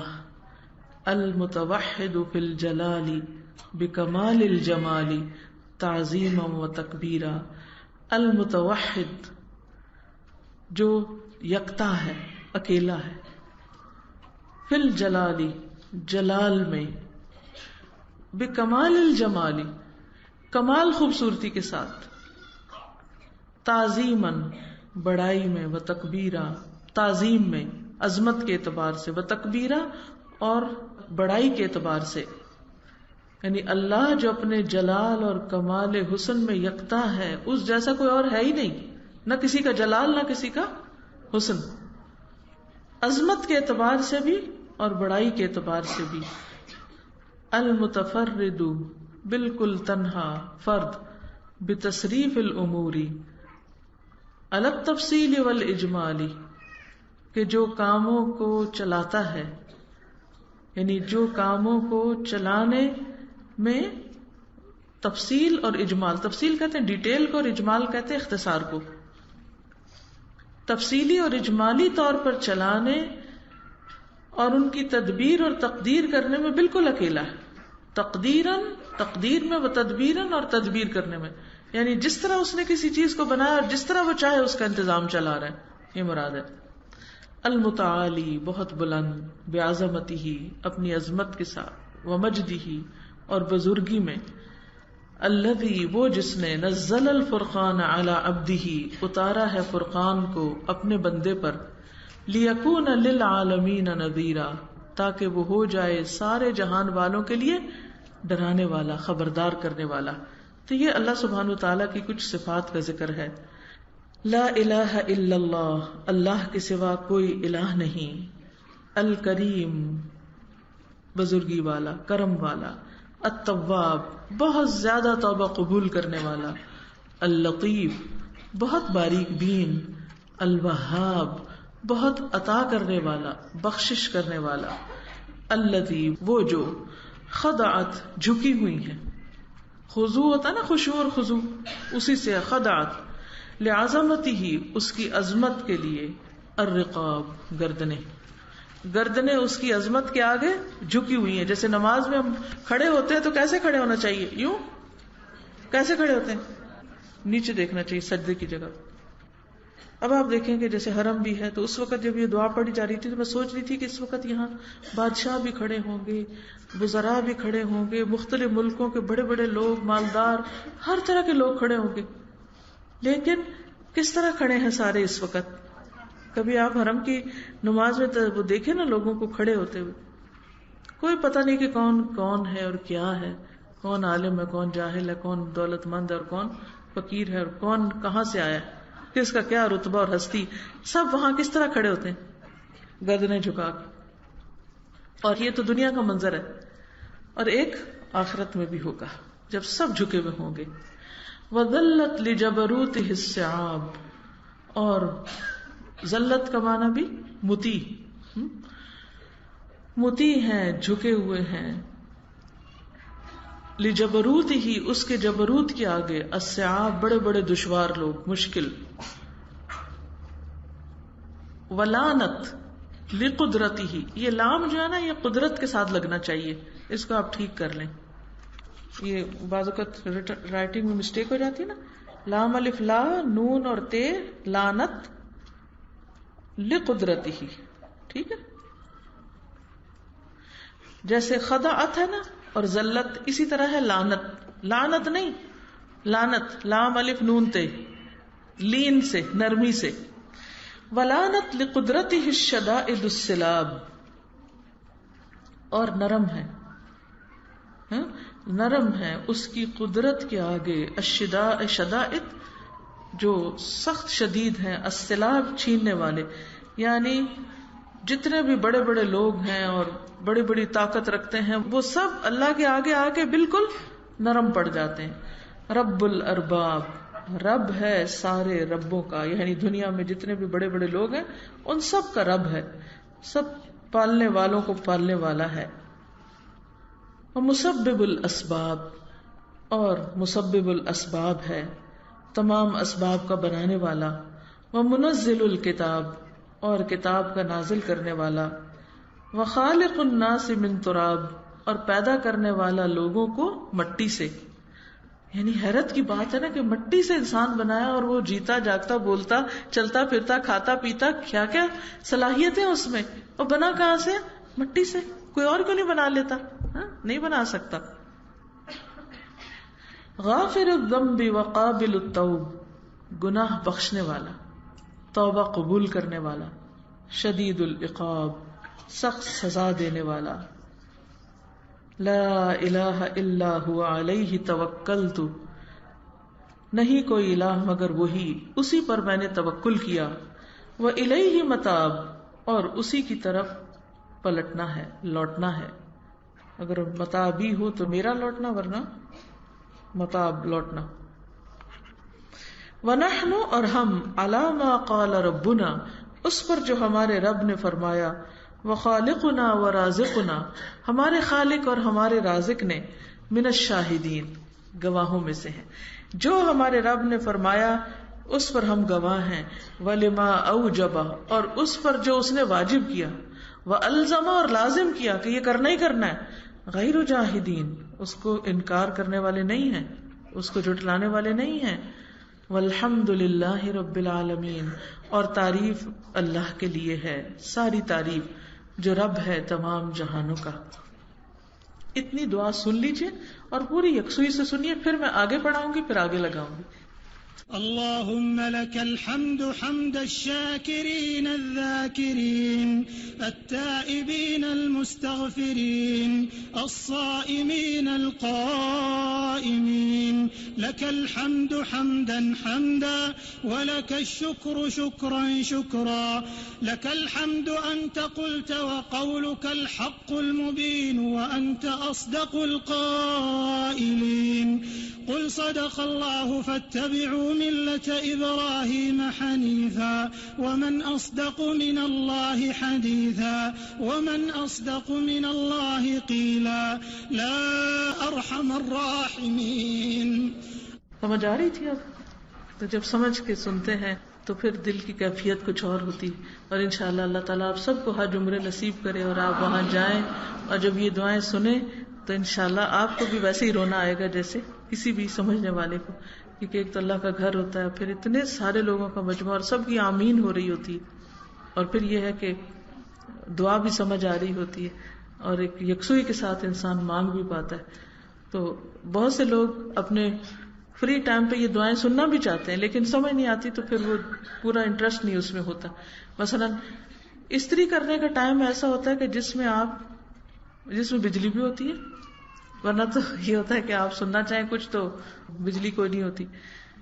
المتوحد فی الجلال بکمال الجمال تعظیما و تکبیرا، المتوحد جو یکتا ہے، اکیلا ہے، فی الجلال جلال میں، بکمال الجمال کمال خوبصورتی کے ساتھ، تعظیماً بڑائی میں، و تکبیرا تعظیم میں، عظمت کے اعتبار سے، و تکبیرا اور بڑائی کے اعتبار سے، یعنی اللہ جو اپنے جلال اور کمال حسن میں یکتا ہے، اس جیسا کوئی اور ہے ہی نہیں، نہ کسی کا جلال نہ کسی کا حسن، عظمت کے اعتبار سے بھی اور بڑائی کے اعتبار سے بھی۔ المتفرد بالکل تنہا، فرد، بتصریف الامور علی التفصیل والاجمال، کہ جو کاموں کو چلاتا ہے، یعنی جو کاموں کو چلانے میں تفصیل اور اجمال، تفصیل کہتے ہیں ڈیٹیل کو اور اجمال کہتے ہیں اختصار کو، تفصیلی اور اجمالی طور پر چلانے اور ان کی تدبیر اور تقدیر کرنے میں بالکل اکیلا ہے، تقدیر میں، و تدبیراً اور تدبیر کرنے میں، یعنی جس طرح اس نے کسی چیز کو بنایا اور جس طرح وہ چاہے اس کا انتظام چلا رہا ہے، یہ مراد ہے۔ المتعالی بہت بلند، بعظمتہ اپنی عظمت کے ساتھ، ومجدہ اور بزرگی میں، الذی وہ جس نے نزل الفرقان علی عبدہ اتارا ہے فرقان کو اپنے بندے پر، لیکون للعالمین نذیرا تاکہ وہ ہو جائے سارے جہان والوں کے لیے ڈرانے والا، خبردار کرنے والا۔ تو یہ اللہ سبحانہ وتعالیٰ کی کچھ صفات کا ذکر ہے۔ لا الہ الا اللہ، اللہ کے سوا کوئی الہ نہیں، الکریم بزرگی والا، کرم والا، التواب بہت زیادہ توبہ قبول کرنے والا، اللطیف بہت باریک بین، الوہاب بہت عطا کرنے والا، بخشش کرنے والا، الذی وہ جو خضعت جھکی ہوئی ہے، خضوع ہوتا نا، خشوع اور خضوع، اسی سے خضعت، لعظمتہ اس کی عظمت کے لیے، الرقاب گردنیں اس کی عظمت کے آگے جھکی ہوئی ہیں۔ جیسے نماز میں ہم کھڑے ہوتے ہیں تو کیسے کھڑے ہونا چاہیے؟ یوں کیسے کھڑے ہوتے ہیں؟ نیچے دیکھنا چاہیے سجدے کی جگہ۔ اب آپ دیکھیں کہ جیسے حرم بھی ہے تو اس وقت جب یہ دعا پڑھی جا رہی تھی تو میں سوچ رہی تھی کہ اس وقت یہاں بادشاہ بھی کھڑے ہوں گے، وزراء بھی کھڑے ہوں گے، مختلف ملکوں کے بڑے بڑے لوگ، مالدار، ہر طرح کے لوگ کھڑے ہوں گے، لیکن کس طرح کھڑے ہیں سارے اس وقت. کبھی آپ حرم کی نماز میں وہ دیکھیں نا لوگوں کو کھڑے ہوتے ہوئے, کوئی پتہ نہیں کہ کون کون ہے اور کیا ہے, کون عالم ہے, کون جاہل ہے, کون دولت مند ہے اور کون فقیر ہے, اور کون کہاں سے آیا ہے, کس کا کیا رتبہ اور ہستی. سب وہاں کس طرح کھڑے ہوتے ہیں, گردنیں جھکا کے. اور یہ تو دنیا کا منظر ہے, اور ایک آخرت میں بھی ہوگا جب سب جھکے ہوئے ہوں گے. وَذَلَّتْ لِجَبَرُوتِهِ السِّعَابُ, اور ذلت کا معنی بھی مطیع, مطیع ہیں, جھکے ہوئے ہیں. لِجَبَرُوتِهِ, اس کے جبروت کے آگے, السِّعَابُ, بڑے بڑے دشوار لوگ, مشکل. وَلَانَتْ لِقُدْرَتِهِ, یہ لام جو ہے نا یہ قدرت کے ساتھ لگنا چاہیے, اس کو آپ ٹھیک کر لیں. یہ بعض اوقات رائٹنگ میں مسٹیک ہو جاتی ہے نا, لام الف لا, نون اور تے, لانت لقدرتہ, ٹھیک ہے. جیسے خدعت ہے نا اور ذلت, اسی طرح ہے لعنت. لعنت نہیں, لعنت لام الف نون تے, لین سے, نرمی سے. ولعنت لقدرتہ الشدائد السلاب, اور نرم ہے, نرم ہے اس کی قدرت کے آگے. شدائد جو سخت شدید ہیں, السلاب چھیننے والے, یعنی جتنے بھی بڑے بڑے لوگ ہیں اور بڑی بڑی طاقت رکھتے ہیں وہ سب اللہ کے آگے آ کے بالکل نرم پڑ جاتے ہیں. رب الارباب, رب ہے سارے ربوں کا, یعنی دنیا میں جتنے بھی بڑے بڑے لوگ ہیں ان سب کا رب ہے, سب پالنے والوں کو پالنے والا ہے. مسبب الاسباب, اور مسبب الاسباب ہے, تمام اسباب کا بنانے والا. ومنزل الکتاب, اور کتاب کا نازل کرنے والا. وخالق الناس من تراب, اور پیدا کرنے والا لوگوں کو مٹی سے. یعنی حیرت کی بات ہے نا کہ مٹی سے انسان بنایا, اور وہ جیتا جاگتا, بولتا, چلتا پھرتا, کھاتا پیتا, کیا کیا صلاحیتیں اس میں, اور بنا کہاں سے؟ مٹی سے. کوئی اور کیوں نہیں بنا لیتا؟ نہیں بنا سکتا. غافر الذنب وقابل التوب, گناہ بخشنے والا, توبہ قبول کرنے والا. شدید العقاب, سخت سزا دینے والا. لا الہ الا هو علیہ توکلت, نہیں کوئی الہ مگر وہی, اسی پر میں نے توکل کیا. وإلیہ متاب, اور اسی کی طرف پلٹنا ہے, لوٹنا ہے. اگر متابی ہو تو میرا لوٹنا, ورنہ متاب لوٹنا. وَنَحْنُ, اور ہم, عَلَى مَا قَالَ رَبُّنَا, اس پر جو ہمارے رب نے فرمایا. وَخَالِقُنَا وَرَازِقُنَا, ہمارے خالق اور ہمارے رازق نے. مِنَ الشَّاہِدِينَ, گواہوں میں سے ہیں. جو ہمارے رب نے فرمایا اس پر ہم گواہ ہیں. وَلِمَا أَوْجَبَ, اور اس پر جو اس نے واجب کیا. وَأَلْزَمَ, اور لازم کیا کہ یہ کرنا ہی کرنا ہے. غیر جاہدین, اس کو انکار کرنے والے نہیں ہیں, اس کو جھٹلانے والے نہیں ہیں. والحمد للہ رب العالمین, اور تعریف اللہ کے لیے ہے, ساری تعریف جو رب ہے تمام جہانوں کا. اتنی دعا سن لیجئے اور پوری یکسوئی سے سنیے, پھر میں آگے پڑھاؤں گی, پھر آگے لگاؤں گی. اللهم لك الحمد حمد الشاكرين الذاكرين التائبين المستغفرين الصائمين القائمين. لك الحمد حمدا حمدا ولك الشكر شكرا شكرا. لك الحمد أنت قلت وقولك الحق المبين وأنت أصدق القائلين. قل صدق الله فاتبعوا ملة إبراهيم حنيفا ومن أصدق من الله حديثا ومن أصدق من الله قيلا. لا أرحم الراحمين. سمجھ آ رہی تھی اب؟ تو جب سمجھ کے سنتے ہیں تو پھر دل کی کیفیت کچھ اور ہوتی, اور انشاءاللہ اللہ تعالیٰ آپ سب کو حج عمرے نصیب کرے اور آپ وہاں جائیں, اور جب یہ دعائیں سنیں تو انشاءاللہ آپ کو بھی ویسے ہی رونا آئے گا جیسے کسی بھی سمجھنے والے کو, کیونکہ ایک تو اللہ کا گھر ہوتا ہے, پھر اتنے سارے لوگوں کا مجموعہ اور سب کی آمین ہو رہی ہوتی ہے, اور پھر یہ ہے کہ دعا بھی سمجھ آ رہی ہوتی ہے, اور ایک یکسوئی کے ساتھ انسان مانگ بھی پاتا ہے. تو بہت سے لوگ اپنے فری ٹائم پہ یہ دعائیں سننا بھی چاہتے ہیں لیکن سمجھ نہیں آتی تو پھر وہ پورا انٹرسٹ نہیں اس میں ہوتا. مثلا استری کرنے کا ٹائم ایسا ہوتا ہے کہ جس میں بجلی بھی ہوتی ہے, ورنہ تو یہ ہوتا ہے کہ آپ سننا چاہیں کچھ تو بجلی کوئی نہیں ہوتی,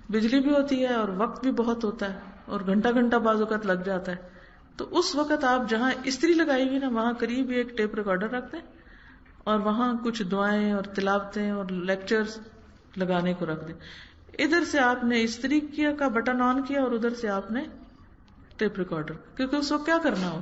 بجلی بھی ہوتی ہے اور وقت بھی بہت ہوتا ہے اور گھنٹہ گھنٹہ بعض اوقات لگ جاتا ہے. تو اس وقت آپ جہاں استری لگائی ہوئی نا وہاں قریب ایک ٹیپ ریکارڈر رکھ دیں اور وہاں کچھ دعائیں اور تلاوتیں اور لیکچرز لگانے کو رکھ دیں. ادھر سے آپ نے استری کا بٹن آن کیا اور ادھر سے آپ نے ٹیپ ریکارڈر, کیونکہ اس وقت کیا کرنا ہو,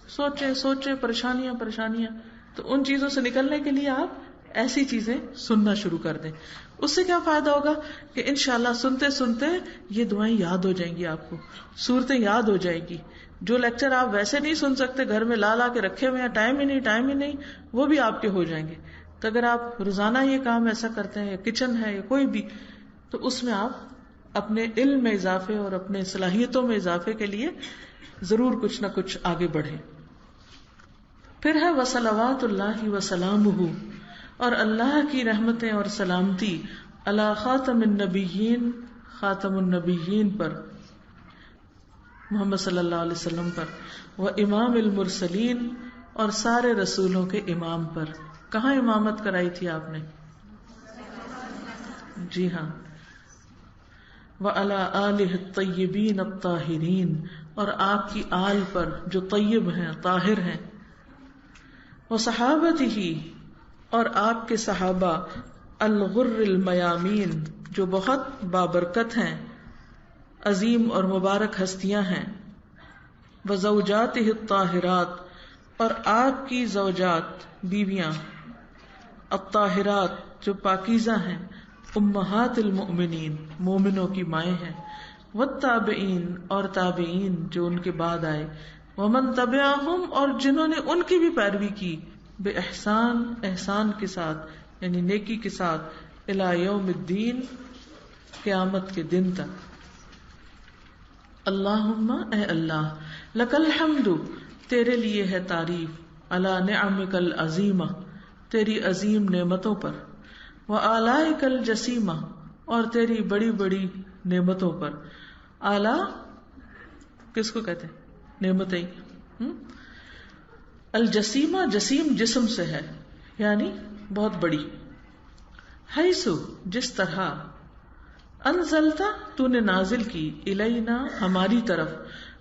سوچے پریشانیاں. تو ان چیزوں سے نکلنے کے لیے آپ ایسی چیزیں سننا شروع کر دیں. اس سے کیا فائدہ ہوگا کہ انشاءاللہ سنتے سنتے یہ دعائیں یاد ہو جائیں گی, آپ کو صورتیں یاد ہو جائیں گی. جو لیکچر آپ ویسے نہیں سن سکتے, گھر میں لا کے رکھے ہوئے ہیں, ٹائم ہی نہیں, وہ بھی آپ کے ہو جائیں گے. تو اگر آپ روزانہ یہ کام ایسا کرتے ہیں, یا کچن ہے یا کوئی بھی, تو اس میں آپ اپنے علم میں اضافے اور اپنے صلاحیتوں میں اضافے کے لیے ضرور کچھ نہ کچھ آگے بڑھیں. پھر ہے وصلوات اللہ وسلامہ, اور اللہ کی رحمتیں اور سلامتی علی خاتم النبیین, خاتم النبیین پر, محمد صلی اللہ علیہ وسلم پر, و امام المرسلین, اور سارے رسولوں کے امام پر. کہاں امامت کرائی تھی آپ نے؟ جی ہاں. وعلی آلہ الطیبین الطاہرین, اور آپ کی آل پر جو طیب ہیں, طاہر ہیں. وصحابتہ, اور آپ کے صحابہ الغر المیامین, جو بہت بابرکت ہیں, عظیم اور مبارک ہستیاں ہیں. وزوجاتہ الطاہرات, اور آپ کی زوجات بیویاں الطاہرات, جو پاکیزہ ہیں. امہات المؤمنین, مومنوں کی مائیں ہیں. والتابعین, اور تابعین جو ان کے بعد آئے. ومن تبعہم, اور جنہوں نے ان کی بھی پیروی کی. بے احسان, احسان کے ساتھ, یعنی نیکی کے ساتھ. الی یوم الدین, قیامت کے دن تک. اللہم, اے اللہ, لک الحمد, تیرے لیے ہے تعریف. علی نعمک العظیمہ, تیری عظیم نعمتوں پر. وآلائک الجسیمہ, اور تیری بڑی بڑی نعمتوں پر. آلہ کس کو کہتے ہیں؟ نعمتیں. الجسیمہ, جسیم جسم سے ہے, یعنی بہت بڑی. حیث, جس طرح. انزلتا, تو نے نازل کی. الینا, ہماری طرف.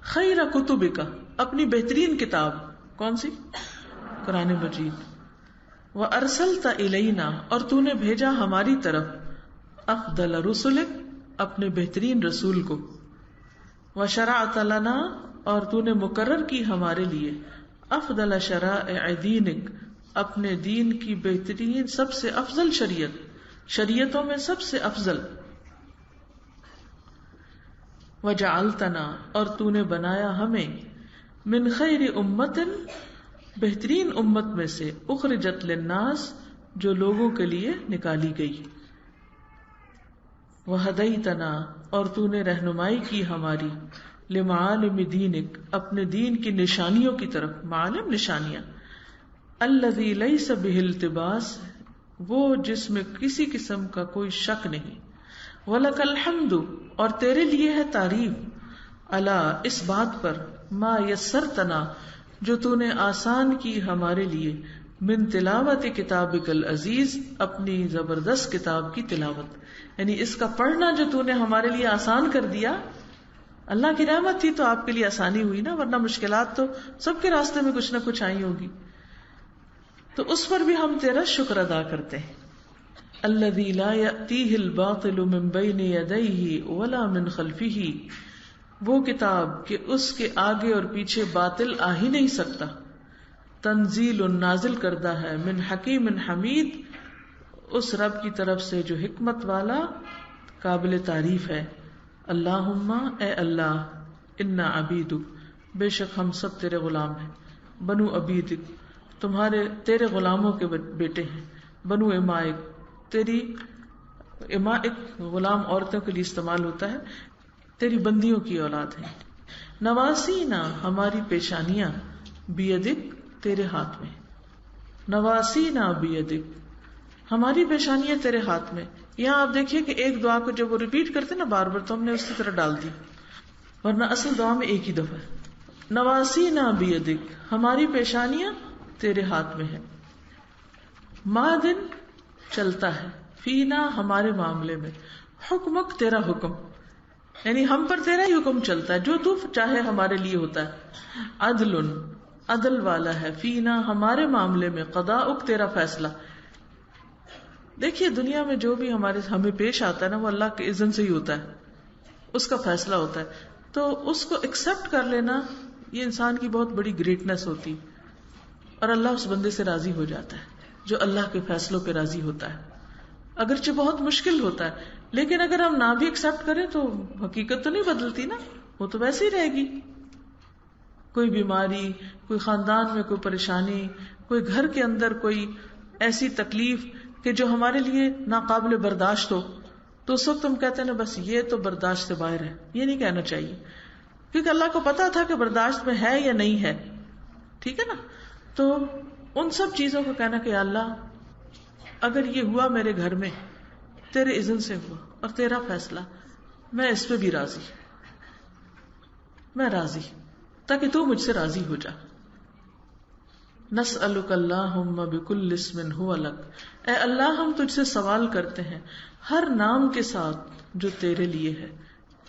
خیر کتبک, اپنی بہترین کتاب. کون سی؟ قرآن مجید. وارسلت الینا, اور تو نے بھیجا ہماری طرف. افضل رسلک, اپنے بہترین رسول کو. وشرعت لنا, اور تو نے مقرر کی ہمارے لیے. افضل شرائع دینک, اپنے دین کی بہترین سب سے افضل شریعت, شریعتوں میں سب سے افضل. وجعلتنا, اور تو نے بنایا ہمیں. من خیر امت, بہترین امت میں سے. اخرجت للناس, جو لوگوں کے لیے نکالی گئی. وہدیتنا, اور تو نے رہنمائی کی ہماری. لمعالم دینک, اپنے دین کی نشانیوں کی طرف. معالم, نشانیاں. الذی لیس بہ التباس, وہ جس میں کسی قسم کا کوئی شک نہیں. ولک الحمد, اور تیرے لیے ہے تعریف. الا, اس بات پر. ما یسرتنا, جو تو نے آسان کی ہمارے لیے. من تلاوت کتابک العزیز, اپنی زبردست کتاب کی تلاوت. یعنی اس کا پڑھنا جو تو نے ہمارے لیے آسان کر دیا. اللہ کی رحمت تھی تو آپ کے لیے آسانی ہوئی نا, ورنہ مشکلات تو سب کے راستے میں کچھ نہ کچھ آئی ہوگی. تو اس پر بھی ہم تیرا شکر ادا کرتے ہیں. الذی لا یأتیہ الباطل من بین یدیہ ولا من خلفہ, وہ کتاب کہ اس کے آگے اور پیچھے باطل آ ہی نہیں سکتا. تنزیل, نازل کردہ ہے. من حکیم حمید, اس رب کی طرف سے جو حکمت والا قابل تعریف ہے. اللہم, اے اللہ. انا عبیدک, بے شک ہم سب تیرے غلام ہیں. بنو عبیدک, تیرے غلاموں کے بیٹے ہیں. بنو امائک, تیری امائک غلام عورتوں کے لیے استعمال ہوتا ہے, تیری بندیوں کی اولاد ہیں. نواسینا, ہماری پیشانیاں. بیدک, تیرے ہاتھ میں. نواسینا بیدک, ہماری پیشانیاں تیرے ہاتھ میں. یہاں آپ دیکھیے کہ ایک دعا کو جب وہ ریپیٹ کرتے نا بار بار تو ہم نے اسی طرح ڈال دی، ورنہ اصل دعا میں ایک ہی دفعہ ہے۔ نواسینا بیدک، ہماری پیشانیاں تیرے ہاتھ میں ہے، مادن چلتا ہے، فینا ہمارے معاملے میں، حکمک تیرا حکم، یعنی ہم پر تیرا ہی حکم چلتا ہے، جو تو چاہے ہمارے لیے ہوتا ہے، عدل عدل والا ہے، فینا ہمارے معاملے میں، قضاؤک تیرا فیصلہ۔ دیکھیے دنیا میں جو بھی ہمیں پیش آتا ہے نا وہ اللہ کے اذن سے ہی ہوتا ہے، اس کا فیصلہ ہوتا ہے، تو اس کو ایکسپٹ کر لینا یہ انسان کی بہت بڑی گریٹنس ہوتی، اور اللہ اس بندے سے راضی ہو جاتا ہے جو اللہ کے فیصلوں پہ راضی ہوتا ہے، اگرچہ بہت مشکل ہوتا ہے، لیکن اگر ہم نہ بھی ایکسپٹ کریں تو حقیقت تو نہیں بدلتی نا، وہ تو ویسے ہی رہے گی۔ کوئی بیماری، کوئی خاندان میں کوئی پریشانی، کوئی گھر کے اندر کوئی ایسی تکلیف کہ جو ہمارے لیے ناقابل برداشت ہو، تو اس وقت ہم کہتے ہیں نا بس یہ تو برداشت سے باہر ہے، یہ نہیں کہنا چاہیے، کیونکہ اللہ کو پتا تھا کہ برداشت میں ہے یا نہیں ہے، ٹھیک ہے نا۔ تو ان سب چیزوں کو کہنا کہ اللہ اگر یہ ہوا میرے گھر میں تیرے اذن سے ہوا اور تیرا فیصلہ، میں اس پہ بھی راضی، میں راضی، تاکہ تو مجھ سے راضی ہو جا۔ نسألک اللہم بکل اسم ہوا لک، اے اللہ ہم تجھ سے سوال کرتے ہیں ہر نام کے ساتھ جو تیرے لیے ہے،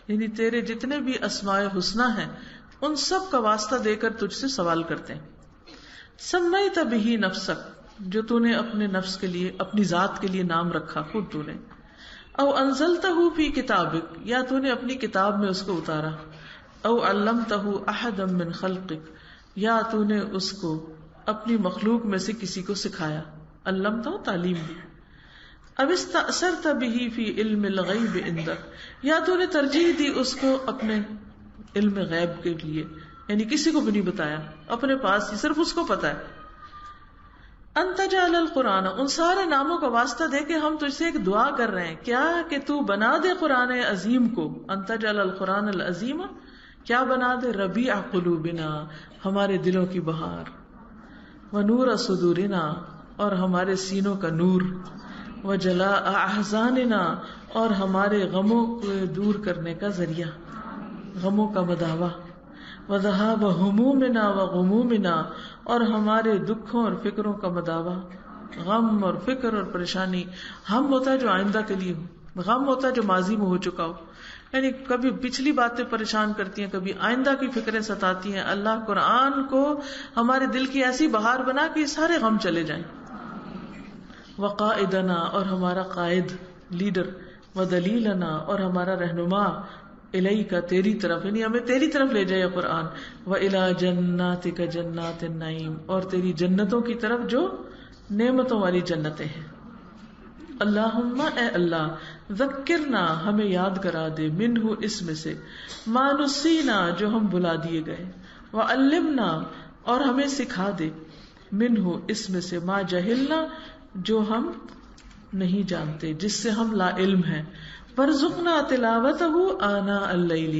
یعنی تیرے جتنے بھی اسماء حسنی ہیں ان سب کا واسطہ دے کر تجھ سے سوال کرتے ہیں۔ سمیت بہ نفسک، جو تو نے اپنے نفس کے لیے، اپنی ذات کے لیے نام رکھا خود تو نے، او انزلتہ فی کتابک، یا تو نے اپنی کتاب میں اس کو اتارا، او علمتہ احدا من خلقک، یا تو نے اس کو اپنی مخلوق میں سے کسی کو سکھایا، علمتہ تعلیم دی، اب استأثرت بہ فی علم الغیب عندک، یا تو نے ترجیح دی اس کو اپنے علم غیب کے لیے، یعنی کسی کو بھی نہیں بتایا، اپنے پاس ہی صرف اس کو پتا ہے۔ انت جعل القرآن، ان سارے ناموں کا واسطہ دے کے ہم تجھ سے ایک دعا کر رہے ہیں، کیا کہ تو بنا دے قرآن عظیم کو، انت جعل القرآن العظیم، کیا بنا دے، ربیع قلوبنا، ہمارے دلوں کی بہار، ونور صدورنا، اور ہمارے سینوں کا نور، وجلاء احزاننا، اور ہمارے غموں کو دور کرنے کا ذریعہ، غموں کا مداوا، وذهاب همومنا وغمومنا، اور ہمارے دکھوں اور فکروں کا مداوا، غم اور فکر اور پریشانی، ہم ہوتا ہے جو آئندہ کے لیے ہو، غم ہوتا ہے جو ماضی میں ہو چکا ہو، یعنی کبھی پچھلی باتیں پریشان کرتی ہیں، کبھی آئندہ کی فکریں ستاتی ہیں۔ اللہ قرآن کو ہمارے دل کی ایسی بہار بنا کہ یہ سارے غم چلے جائیں، وقائدنا، اور ہمارا قائد، لیڈر، ودلیلنا، اور ہمارا رہنما، الیک، تیری طرف، یعنی ہمیں تیری طرف لے جائے قرآن، وإلی جناتک جنات النعیم، اور تیری جنتوں کی طرف جو نعمتوں والی جنتیں ہیں۔ اللہم، اے اللہ، ذکرنا، ہمیں یاد کرا دے، منہ، اس میں سے، ما نسینا، جو ہم بھلا دیے گئے، وعلمنا، اور ہمیں سکھا دے، منہ، اس میں سے، ما جہلنا، جو ہم نہیں جانتے، جس سے ہم لا علم ہیں، وارزقنا تلاوتہ آناء اللیل،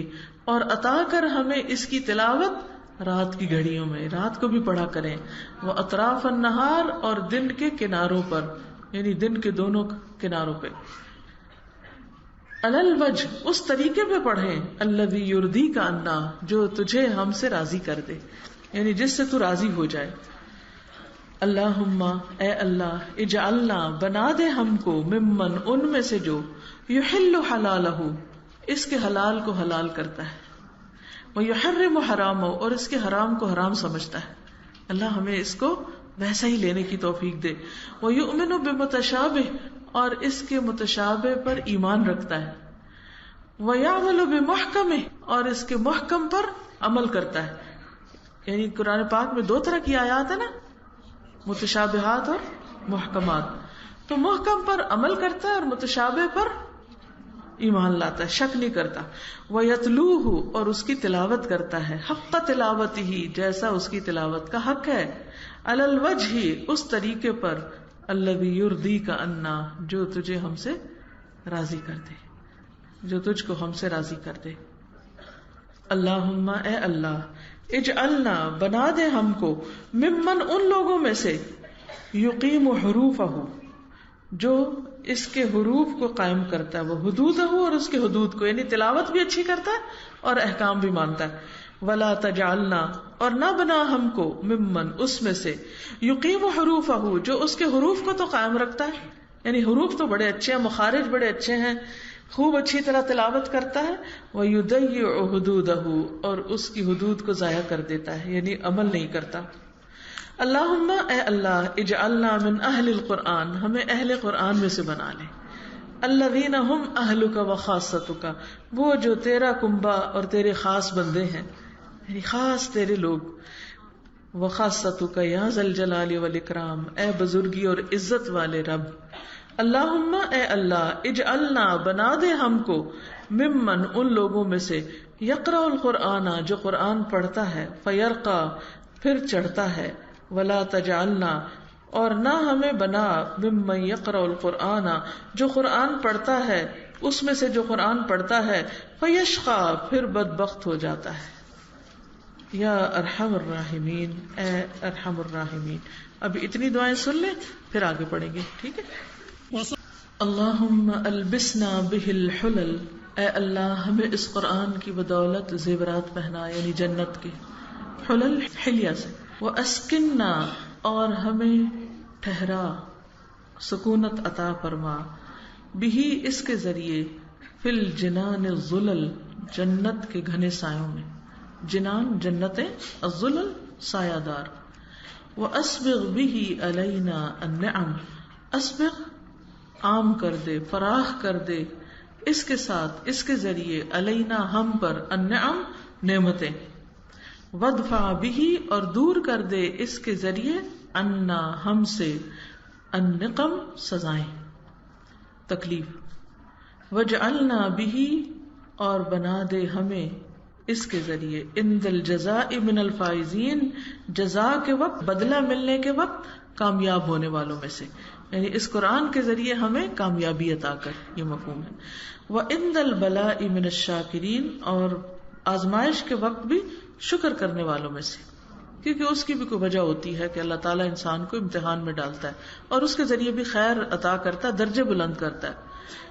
اور عطا کر ہمیں اس کی تلاوت رات کی گھڑیوں میں، رات کو بھی پڑھا کریں، وہ اطراف النہار، اور دن کے کناروں پر، یعنی دن کے دونوں کناروں پہ، علی الوجہ، اس طریقے پہ پڑھیں، الذی یرضیک عنا، جو تجھے ہم سے راضی کر دے، یعنی جس سے تو راضی ہو جائے۔ اللہم، اے اللہ، اجعلنا، بنا دے ہم کو، ممن، ان میں سے جو، یحل حلالہ، اس کے حلال کو حلال کرتا ہے، ویحرم حرامہ، اور اس کے حرام کو حرام سمجھتا ہے، اللہ ہمیں اس کو ویسا ہی لینے کی توفیق دے، ویؤمن بمتشابہ، اور اس کے متشابہ پر ایمان رکھتا ہے، ویعمل بمحکمہ، اور اس کے محکم پر عمل کرتا ہے، یعنی قرآن پاک میں 2 طرح کی آیات ہے نا، متشابہات اور محکمات، تو محکم پر عمل کرتا ہے اور متشابہ پر ایمان لاتا ہے، شک نہیں کرتا، وَيَتْلُوهُ، اور اس کی تلاوت کرتا ہے، حق تلاوتہ، جیسا اس کی تلاوت کا حق ہے، علی الوجہ، اس طریقے پر، الذی یرضیک عنا، جو تجھے ہم سے راضی کر دے، جو تجھ کو ہم سے راضی کر دے۔ اللہم، اے اللہ، اجعلنا، بنا دے ہم کو، ممن، ان لوگوں میں سے، یقیم حروفہ، جو اس کے حروف کو قائم کرتا ہے، وہ حدود ہو اور اس کے حدود کو، یعنی تلاوت بھی اچھی کرتا ہے اور احکام بھی مانتا ہے. ولا تجعلنا، اور نہ بنا ہم کو، ممن، اس میں سے، یقیم حروفہ، جو اس کے حروف کو تو قائم رکھتا ہے، یعنی حروف تو بڑے اچھے ہیں، مخارج بڑے اچھے ہیں، خوب اچھی طرح تلاوت کرتا ہے، وَيُضَيِّعُ حُدُودَهُ، اور اس کی حدود کو ضائع کر دیتا ہے، یعنی عمل نہیں کرتا. اللہم، اے اللہ، اجعلنا من اہل القرآن، ہمیں اہل قرآن میں سے بنا لے. الذین ہم اہلک وخاصتک، وہ جو تیرا کنبہ اور تیرے خاص بندے ہیں، یعنی خاص تیرے لوگ. وخاصتک یا ذا الجلال والاکرام، اے بزرگی اور عزت والے رب. اللہم، اے اللہ، اجعلنا، بنا دے ہم کو، ممن، ان لوگوں میں سے، یقرأ القرآن، جو قرآن پڑھتا ہے، فیرقا، پھر چڑھتا ہے، ولا تجعلنا، اور نہ ہمیں بنا، ممن یقرأ القرآن، جو قرآن پڑھتا ہے، اس میں سے جو قرآن پڑھتا ہے، فیشقا، پھر بدبخت ہو جاتا ہے. یا ارحم الراحمین، اے ارحم الراحمین. اب اتنی دعائیں سن لیں، پھر آگے پڑھیں گے، ٹھیک ہے. اللہم البسنا بہ الحلل، اے اللہ ہمیں اس قرآن کی بدولت زیورات پہنا، یعنی جنت کے. حلل حلیہ سے. واسکننا، اور ہمیں ٹھہرا، سکونت عطا فرما، بہی، اس کے ذریعے، فی الجنان الظلل، جنت کے گھنے سایوں میں. جنان جنتیں، الظلل سایہ دار. واسبغ بہ علینا النعم، اسبغ عام کر دے، فراخ کر دے، اس کے ساتھ، اس کے ذریعے، علینا ہم پر، النعم نعمتیں. ودفع بہ، اور دور کر دے اس کے ذریعے، عنا ہم سے، النقم سزائیں، تکلیف. وجعلنا بہ، اور بنا دے ہمیں اس کے ذریعے، عند الجزاء من الفائزین، جزا کے وقت، بدلہ ملنے کے وقت کامیاب ہونے والوں میں سے، یعنی اس قرآن کے ذریعے ہمیں کامیابی عطا کر، یہ مفہوم ہے. وعند البلاء من الشاکرین، اور آزمائش کے وقت بھی شکر کرنے والوں میں سے، کیونکہ اس کی بھی کوئی وجہ ہوتی ہے کہ اللہ تعالیٰ انسان کو امتحان میں ڈالتا ہے اور اس کے ذریعے بھی خیر عطا کرتا ہے، درجے بلند کرتا ہے.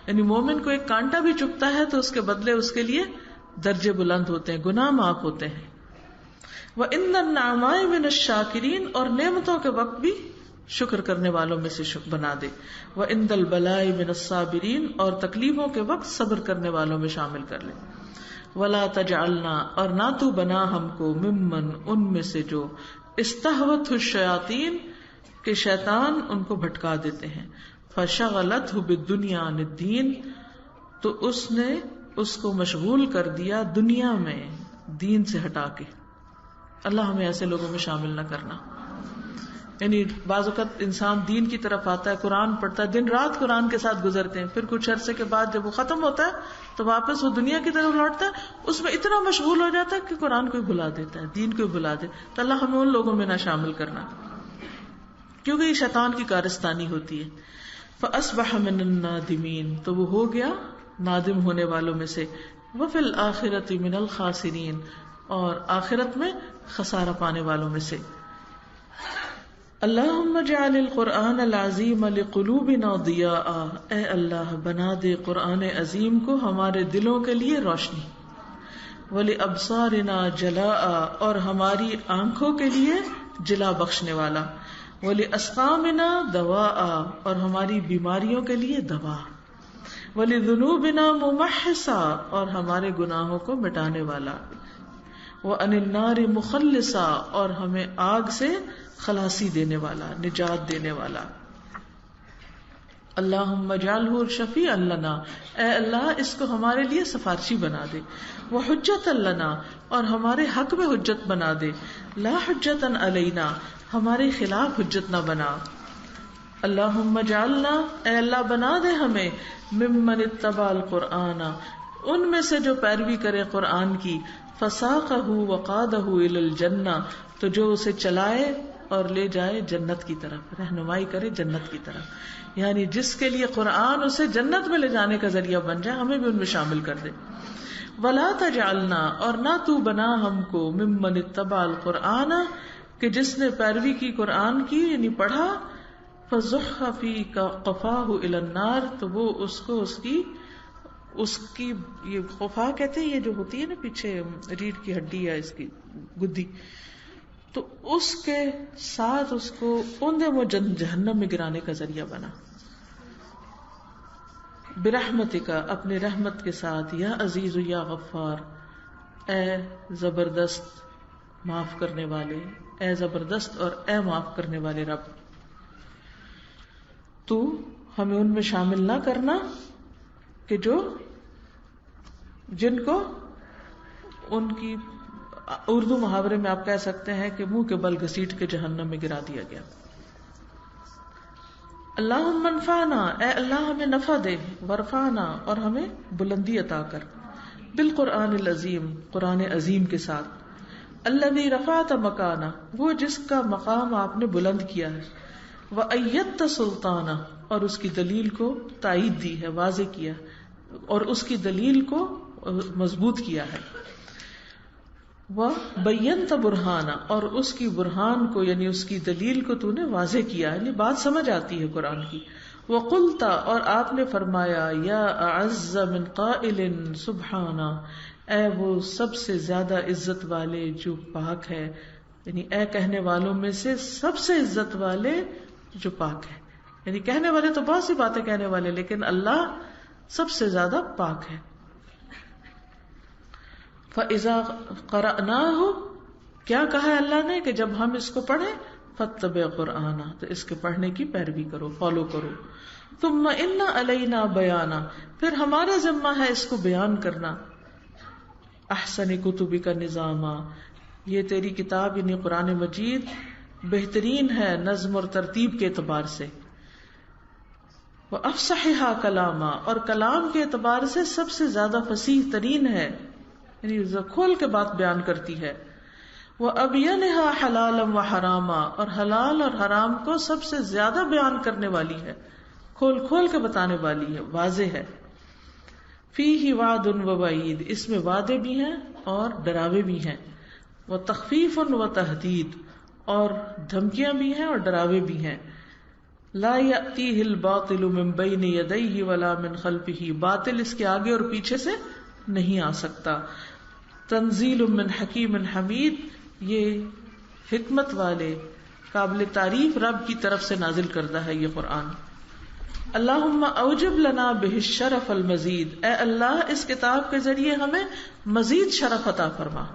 یعنی مومن کو ایک کانٹا بھی چبھتا ہے تو اس کے بدلے اس کے لیے درجے بلند ہوتے ہیں، گناہ معاف ہوتے ہیں. وَإِنَّ النَّعْمَاءِ مِنَ الشَّاكِرِينَ، اور نعمتوں کے وقت بھی شکر کرنے والوں میں سے بنا دے. وَعِندَ الْبَلَاءِ مِنَ الصَّابِرِينَ، اور تکلیفوں کے وقت صبر کرنے والوں میں شامل کر لے. وَلَا تَجْعَلْنَا، اور نہ تو بنا ہم کو، ممن، ان میں سے جو، استہوتہ الشیاطین، کہ شیطان ان کو بھٹکا دیتے ہیں. فَشَغَلَتْهُ بِالدُّنْيَا عَنِ الدِّينِ، تو اس نے اس کو مشغول کر دیا دنیا میں دین سے ہٹا کے. اللہ ہمیں ایسے لوگوں میں شامل نہ کرنا. یعنی بعض اوقات انسان دین کی طرف آتا ہے، قرآن پڑھتا ہے، دن رات قرآن کے ساتھ گزرتے ہیں، پھر کچھ عرصے کے بعد جب وہ ختم ہوتا ہے تو واپس وہ دنیا کی طرف لوٹتا ہے، اس میں اتنا مشغول ہو جاتا ہے کہ قرآن کو ہی بھلا دیتا ہے، دین کو ہی بھلا دے. تو اللہ ہمیں ان لوگوں میں نہ شامل کرنا، کیونکہ یہ شیطان کی کارستانی ہوتی ہے. فَأَصْبَحَ مِنَ النَّادِمِينَ، تو وہ ہو گیا نادم ہونے والوں میں سے. وَفِي الْآخِرَةِ مِنَ الْخَاسِرِينَ، اور آخرت میں خسارہ پانے والوں میں سے. اللہم اجعل القرآن العظیم لقلوبنا ضیاء، اے اللہ بنا دے قرآن عظیم کو ہمارے دلوں کے لیے روشنی. ولابصارنا جلاء، اور ہماری آنکھوں کے لیے جلا بخشنے والا. ولاسقامنا دواء، اور ہماری بیماریوں کے لیے دوا. ولذنوبنا ممحصا، اور ہمارے گناہوں کو مٹانے والا. وعن النار مخلصا، اور ہمیں آگ سے خلاصی دینے والا، نجات دینے والا. اللہم اجعلہ شفیعا لنا، اے اللہ اس کو ہمارے لیے سفارشی بنا دے. وحجتا لنا، اور ہمارے حق میں حجت بنا دے. لا حجتا علینا، ہمارے خلاف حجت نہ بنا. اللہم اجعلنا، اے اللہ بنا دے ہمیں، ممن اتبع القرآن، ان میں سے جو پیروی کرے قرآن کی. فساقہ وقادہ الی الجنہ، تو جو اسے چلائے اور لے جائے جنت کی طرف، رہنمائی کرے جنت کی طرف. یعنی جس کے لیے قرآن اسے جنت میں لے جانے کا ذریعہ بن جائے، ہمیں بھی ان میں شامل کر دے. ولا تجعلنا، اور نہ تو بنا ہم کو، ممن اتبع القرآن، کہ جس نے پیروی کی قرآن کی، یعنی پڑھا. فَزُحَّ فِي قَفَاهُ إِلَى النَّارِ، تو وہ اس کی یہ قفا کہتے ہیں، یہ جو ہوتی ہے نا پیچھے ریڑھ کی ہڈی یا اس کی گدی، تو اس کے ساتھ اس کو اوندے میں جہنم میں گرانے کا ذریعہ بنا. برحمتک، اپنے رحمت کے ساتھ، یا عزیز یا غفار، اے زبردست معاف کرنے والے، اے زبردست اور اے معاف کرنے والے رب، تو ہمیں ان میں شامل نہ کرنا کہ جن کو ان کی اردو محاورے میں آپ کہہ سکتے ہیں کہ منہ کے بل گھسیٹ کے جہنم میں گرا دیا گیا. اللہم انفعنا، اے اللہ ہمیں نفع دے، ورفعنا اور ہمیں بلندی عطا کر، بالقرآن العظیم، قرآن عظیم کے ساتھ، الذی رفعت مکانہ، وہ جس کا مقام آپ نے بلند کیا ہے، وأیدت سلطانہ، اور اس کی دلیل کو تائید دی ہے، واضح کیا، اور اس کی دلیل کو مضبوط کیا ہے، وبینت برہانہ، اور اس کی برہان کو یعنی اس کی دلیل کو تو نے واضح کیا، یعنی بات سمجھ آتی ہے قرآن کی. وقلت، اور آپ نے فرمایا، یا اعز من قائل سبحانہ، اے وہ سب سے زیادہ عزت والے جو پاک ہے، یعنی اے کہنے والوں میں سے سب سے عزت والے جو پاک ہے. یعنی کہنے والے تو بہت سی باتیں کہنے والے، لیکن اللہ سب سے زیادہ پاک ہے. فَإِذَا قَرَأْنَاهُ، کیا کہا ہے اللہ نے کہ جب ہم اس کو پڑھیں، فَاتَّبِعْ قُرْآنَهُ، تو اس کے پڑھنے کی پیروی کرو، فالو کرو. ثُمَّ إِنَّ عَلَيْنَا بَيَانًا، پھر ہمارا ذمہ ہے اس کو بیان کرنا. احسن کتبک نظاما، یہ تیری کتاب یعنی قرآن مجید بہترین ہے نظم اور ترتیب کے اعتبار سے. وَأَفْصَحِهَا كَلَامًا، اور کلام کے اعتبار سے سب سے زیادہ فصیح ترین ہے، یعنی کھول کے بات بیان کرتی ہے. وَأَبْيَنِهَا حَلَالًا وَحَرَامًا، اور حلال اور حرام کو سب سے زیادہ بیان کرنے والی ہے، کھول کھول کے بتانے والی ہے، واضح ہے. فِيهِ وَعْدٌ وَوَعِيدٌ، اس میں وعدے بھی ہیں اور ڈراوے بھی ہیں. وَتَخْفِيفٌ وَتَهْدِيدٌ، اور دھمکیاں بھی ہیں اور ڈراوے بھی ہیں. لا يأتيه الباطل من بين يديه ولا من خلفه، باطل اس کے آگے اور پیچھے سے نہیں آ سکتا. تنزیل من حکیم حمید، یہ حکمت والے قابل تعریف رب کی طرف سے نازل کردہ ہے یہ قرآن. اللہم اوجب لنا بہ الشرف المزید، اے اللہ اس کتاب کے ذریعے ہمیں مزید شرف عطا فرما.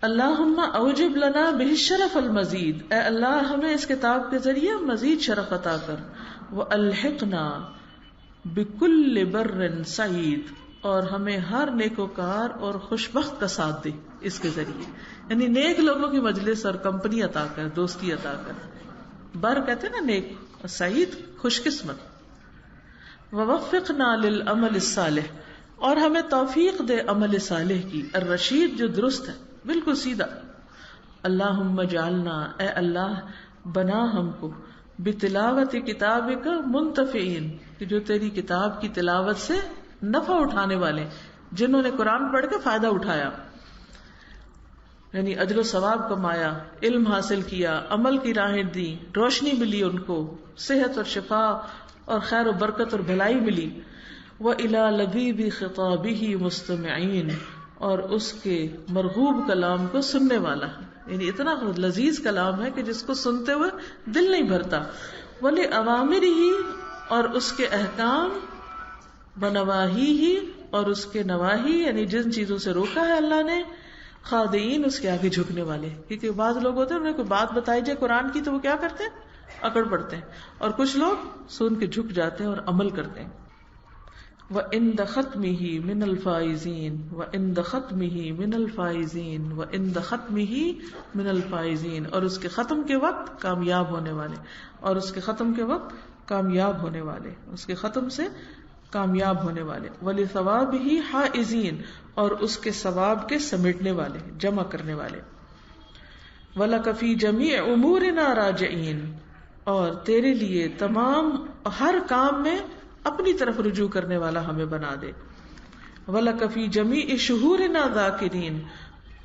اللہم اوجب لنا بہ الشرف المزید، اے اللہ ہمیں اس کتاب کے ذریعے مزید شرف عطا کر. والحقنا بکل بر سعید، اور ہمیں ہر نیکوکار اور خوشبخت کا ساتھ دے اس کے ذریعے، یعنی نیک لوگوں کی مجلس اور کمپنی عطا کر، دوستی عطا کر. بر کہتے ہیں نا نیک، سعید خوش قسمت. ووفقنا للعمل الصالح، اور ہمیں توفیق دے عمل صالح کی، الرشید جو درست ہے، بالکل سیدھا. اللہم اجعلنا، اے اللہ بنا ہم کو، بتلاوت کتابک منتفعین، کہ جو تیری کتاب کی تلاوت سے نفع اٹھانے والے، جنہوں نے قرآن پڑھ کے فائدہ اٹھایا، یعنی اجر و ثواب کمایا، علم حاصل کیا، عمل کی راہیں دی، روشنی ملی ان کو، صحت اور شفا اور خیر و برکت اور بھلائی ملی. وَإِلَى لَذِيذِ خِطَابِهِ مُسْتَمِعِينَ، اور اس کے مرغوب کلام کو سننے والا، یعنی اتنا لذیذ کلام ہے کہ جس کو سنتے ہوئے دل نہیں بھرتا. وَلِأَوَامِرِهِ، اور اس کے احکام، وَنَوَاهِهِ، اور اس کے نواہی یعنی جن چیزوں سے روکا ہے اللہ نے، خاضعین، اس کے آگے جھکنے والے. کیونکہ بعض لوگ ہوتے ہیں انہیں کوئی بات بتائی جائے قرآن کی تو وہ کیا کرتے ہیں، اکڑ پڑتے ہیں، اور کچھ لوگ سن کے جھک جاتے ہیں اور عمل کرتے ہیں. وَعِنْدَ خَتْمِهِ مِنَ الْفَائِزِينَ، وَعِنْدَ خَتْمِهِ مِنَ الْفَائِزِينَ، وَعِنْدَ خَتْمِهِ مِنَ الْفَائِزِينَ، اور اس کے ختم کے وقت کامیاب ہونے والے، اور اس کے ختم کے وقت کامیاب ہونے والے، اس کے ختم سے کامیاب ہونے والے. وَلِثَوَابِهِ حَائِزِينَ، اور اس کے ثواب کے سمیٹنے والے، جمع کرنے والے. وَلَكَ فِي جَمِيعِ أُمُورِنَا رَاجِعِينَ، اور تیرے لیے تمام ہر کام میں اپنی طرف رجوع کرنے والا ہمیں بنا دے. وَلَكَ فِي جَمِيعِ شُهُورِنَا ذَاكِرِينَ،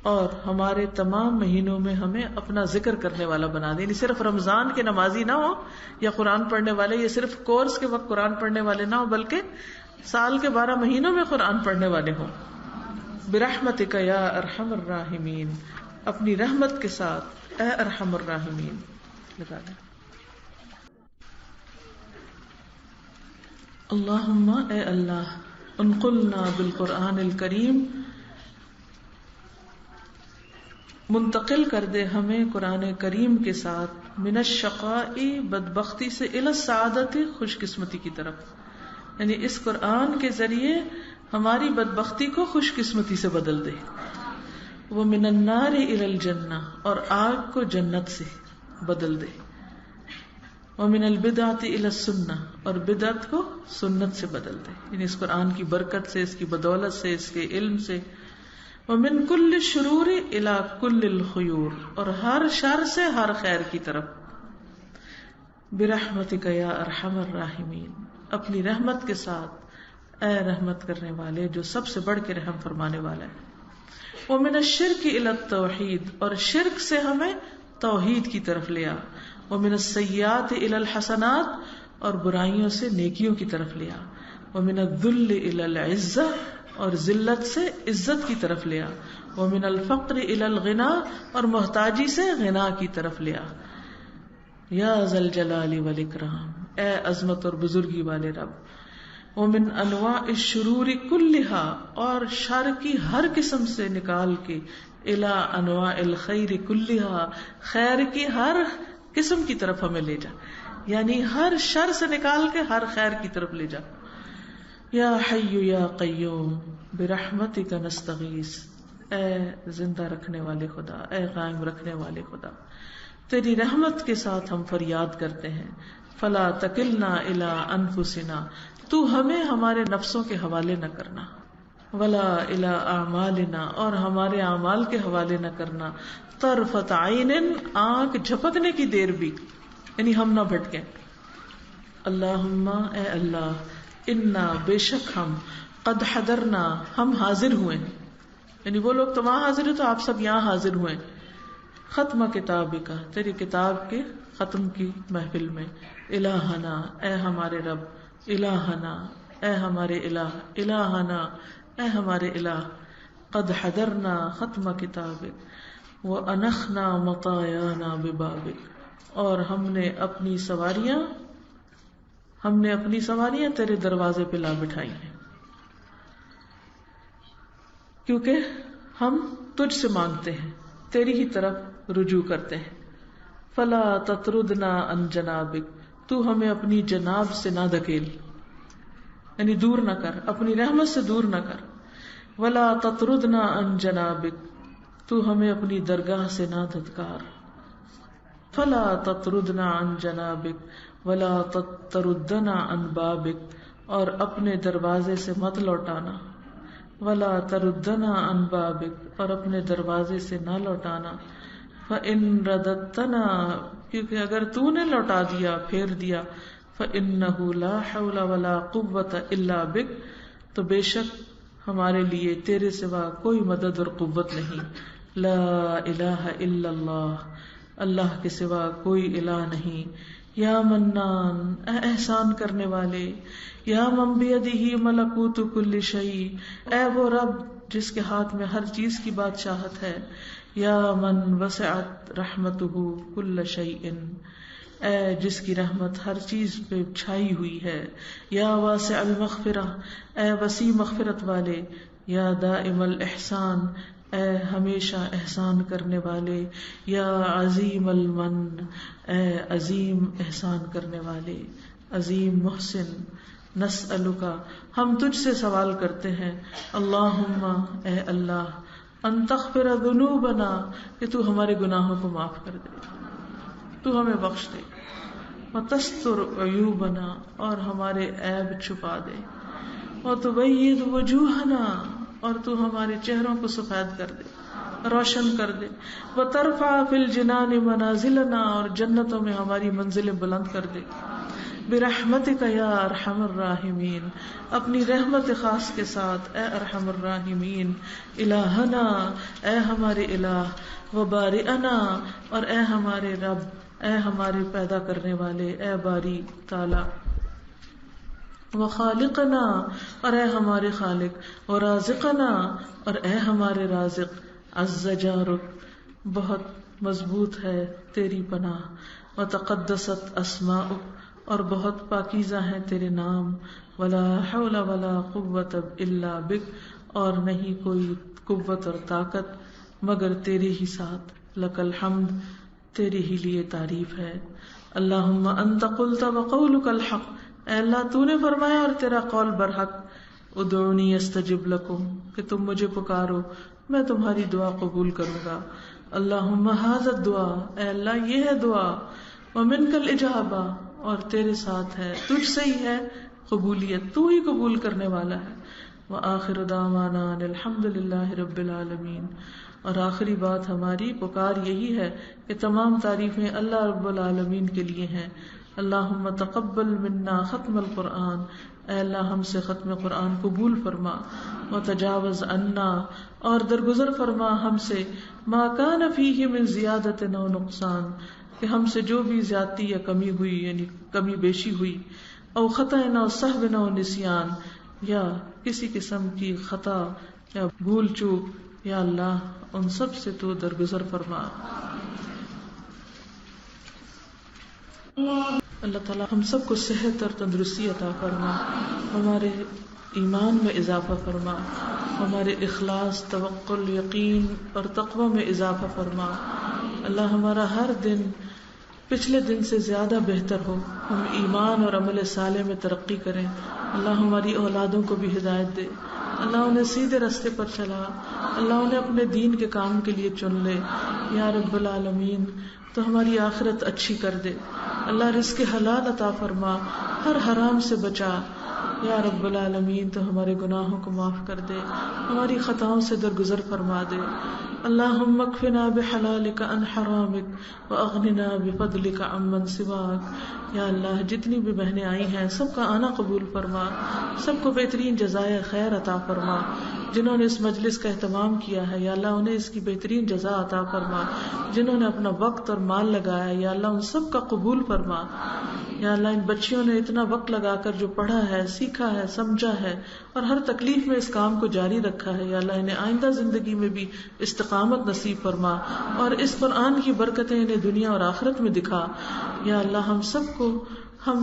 اور ہمارے تمام مہینوں میں ہمیں اپنا ذکر کرنے والا بنا دے. یعنی صرف رمضان کے نمازی نہ ہو یا قرآن پڑھنے والے، یا صرف کورس کے وقت قرآن پڑھنے والے نہ ہو، بلکہ سال کے 12 مہینوں میں قرآن پڑھنے والے ہوں. برحمتک یا ارحم الراحمین، اپنی رحمت کے ساتھ اے ارحم الراحمین. لگا دیں. اللہم اے اللہ، انقلنا بالقرآن الکریم، منتقل کر دے ہمیں قرآن کریم کے ساتھ من الشقاء بدبختی سے الی السعادت خوش قسمتی کی طرف. یعنی اس قرآن کے ذریعے ہماری بدبختی کو خوش قسمتی سے بدل دے. ومن النار الی الجنہ، اور آگ کو جنت سے بدل دے. ومن البدعۃ الی السنہ، اور بدعت کو سنت سے بدل دے. یعنی اس قرآن کی برکت سے، اس کی بدولت سے، اس کے علم سے. ومن کل الشرور الی کل الخیور، اور ہر شر سے ہر خیر کی طرف. برحمتک یا ارحم الراحمین، اپنی رحمت کے ساتھ اے رحمت کرنے والے جو سب سے بڑھ کے رحم فرمانے والا ہے. ومن الشرک الی التوحید، اور شرک سے ہمیں توحید کی طرف لیا. ومن السیئات الی الحسنات، اور برائیوں سے نیکیوں کی طرف لیا. ومن الذل الی العزہ، اور ذلت سے عزت کی طرف لیا. ومن الفقر الی الغنا، اور محتاجی سے غنا کی طرف لیا. یا ذا الجلال والاکرام، اے عظمت اور بزرگی والے رب. ومن انواع الشرور کلھا، اور شر کی ہر قسم سے نکال کے الی انواع الخیر کلھا، خیر کی ہر قسم کی طرف ہمیں لے جا. یعنی ہر شر سے نکال کے ہر خیر کی طرف لے جا. یا حی یا قیوم برحمتک نستغیث، اے زندہ رکھنے والے خدا، اے قائم رکھنے والے خدا، تیری رحمت کے ساتھ ہم فریاد کرتے ہیں. فلا تکلنا الی انفسنا، تو ہمیں ہمارے نفسوں کے حوالے نہ کرنا. ولا الی اعمالنا، اور ہمارے اعمال کے حوالے نہ کرنا. طرفت عین، آنکھ جھپکنے کی دیر بھی، یعنی ہم نہ بھٹکیں. اللہم اے اللہ، انا بے شک ہم، قد حضرنا ہم حاضر ہوئے، یعنی وہ لوگ تو وہاں حاضر ہیں تو آپ سب یہاں حاضر ہوئے. ختم کتاب کا، تیری کتاب کے ختم کی محفل میں. الہنا اے ہمارے رب، الہنا اے ہمارے الہ، الہنا اے ہمارے الہ. قد حضرنا ختم کتابک وانخنا مطایانا ببابک، اور ہم نے اپنی سواریاں تیرے دروازے پہ لا بٹھائی ہیں، کیونکہ ہم تجھ سے مانگتے ہیں، تیری ہی طرف رجوع کرتے ہیں. فلا تطردنا عن جنابک، تو ہمیں اپنی جناب سے نہ دھکیل، یعنی دور نہ کر، اپنی رحمت سے دور نہ کر. ولا تطردنا عن جنابک، تو ہمیں اپنی درگاہ سے نہ دھتکار. فلا تطردنا عن جنابک ولا تردنا عن بابک، اور اپنے دروازے سے مت لوٹانا. ولا تردنا عن بابک، اور اپنے دروازے سے نہ لوٹانا. فإن رددتنا، کیونکہ اگر تو نے لوٹا دیا، پھیر دیا، فإنه لا حول ولا قوة الا بک، تو بے شک ہمارے لیے تیرے سوا کوئی مدد اور قوت نہیں. لا الہ الا اللہ، اللہ کے سوا کوئی الہ نہیں. یا منان، اے احسان کرنے والے. یا من بیدہ ملکوت کل شیء، اے وہ رب جس کے ہاتھ میں ہر چیز کی بادشاہت ہے. یا من وسعت رحمتہ کل شیء، اے جس کی رحمت ہر چیز پہ چھائی ہوئی ہے. یا واسع المغفرہ، اے وسیع مغفرت والے. یا دائم الاحسان، اے ہمیشہ احسان کرنے والے. یا عظیم المن، اے عظیم احسان کرنے والے، عظیم محسن. نسألک، ہم تجھ سے سوال کرتے ہیں. اللہم، اے اللہ، ان تغفر ذنوبنا، کہ تو ہمارے گناہوں کو معاف کر دے، تو ہمیں بخش دے. وتستر عیوبنا، اور ہمارے عیب چھپا دے. وتبید وجوہنا، اور تو ہمارے چہروں کو سفید کر دے، روشن کر دے. وترفع فی الجنان منازلنا، اور جنتوں میں ہماری منزلیں بلند کر دے. برحمتک یا ارحم الراحمین، اپنی رحمت خاص کے ساتھ اے ارحم الراحمین، الہنا اے ہمارے الہ، وبارئنا اور اے ہمارے رب، اے ہمارے پیدا کرنے والے، اے باری تعالی، وخالقنا اور اے ہمارے خالق، ورازقنا اور اے ہمارے رازق، عز جارک بہت مضبوط ہے تیری پناہ، وتقدست اسماؤک اور بہت پاکیزہ ہیں تیرے نام، ولا حول ولا قوت الا بک اور نہیں کوئی قوت اور طاقت مگر تیرے ہی ساتھ، لک الحمد تیرے ہی لیے تعریف ہے۔ اللہم انت قلت وقولک الحق، اے اللہ تو نے فرمایا اور تیرا قول برحق، ادعونی استجب لکم کہ تم مجھے پکارو میں تمہاری دعا قبول کروں گا۔ اللہم ھذا الدعاء، اے اللہ یہ ہے دعا، ومنک الاجابہ اور تیرے ساتھ ہے، تجھ سے ہی ہے قبولیت، تو ہی قبول کرنے والا ہے۔ وآخر دعوانا ان الحمد للہ رب العالمین، اور آخری بات ہماری پکار یہی ہے کہ تمام تعریفیں اللہ رب العالمین کے لیے ہیں۔ اللہم تقبل منا ختم القرآن، اے اللہ ہم سے ختم قرآن قبول فرما، وتجاوز عنا اور درگزر فرما ہم سے، ما کان فیہ من زیادت و نقصان کہ ہم سے جو بھی زیادتی یا کمی ہوئی یعنی کمی بیشی ہوئی، او خطا و سہو و نسیان یا کسی قسم کی خطا یا بھول چوک، یا اللہ ان سب سے تو درگزر فرما۔ اللہ تعالیٰ ہم سب کو صحت اور تندرستی عطا فرما، ہمارے ایمان میں اضافہ فرما، ہمارے اخلاص، توکل، یقین اور تقوی میں اضافہ فرما۔ اللہ ہمارا ہر دن پچھلے دن سے زیادہ بہتر ہو، ہم ایمان اور عمل صالح میں ترقی کریں۔ اللہ ہماری اولادوں کو بھی ہدایت دے، اللہ انہیں سیدھے راستے پر چلا، اللہ انہیں اپنے دین کے کام کے لیے چن لے۔ یا رب العالمین تو ہماری آخرت اچھی کر دے، اللہ رزق حلال عطا فرما، ہر حرام سے بچا۔ یا رب العالمین تو ہمارے گناہوں کو معاف کر دے، ہماری خطاؤں سے درگزر فرما دے۔ اللہم اکفنا بحلالک عن حرامک واغننا بفضلک عمن سواک۔ یا اللہ جتنی بھی بہنیں آئی ہیں سب کا آنا قبول فرما، سب کو بہترین جزائے خیر عطا فرما۔ جنہوں نے اس مجلس کا اہتمام کیا ہے یا اللہ انہیں اس کی بہترین جزا عطا فرما، جنہوں نے اپنا وقت اور مال لگایا یا اللہ ان سب کا قبول فرما۔ یا اللہ ان بچیوں نے اتنا وقت لگا کر جو پڑھا ہے، سیکھا ہے، سمجھا ہے اور ہر تکلیف میں اس کام کو جاری رکھا ہے، یا اللہ انہیں آئندہ زندگی میں بھی استقامت نصیب فرما اور اس قرآن کی برکتیں انہیں دنیا اور آخرت میں دکھا۔ یا اللہ ہم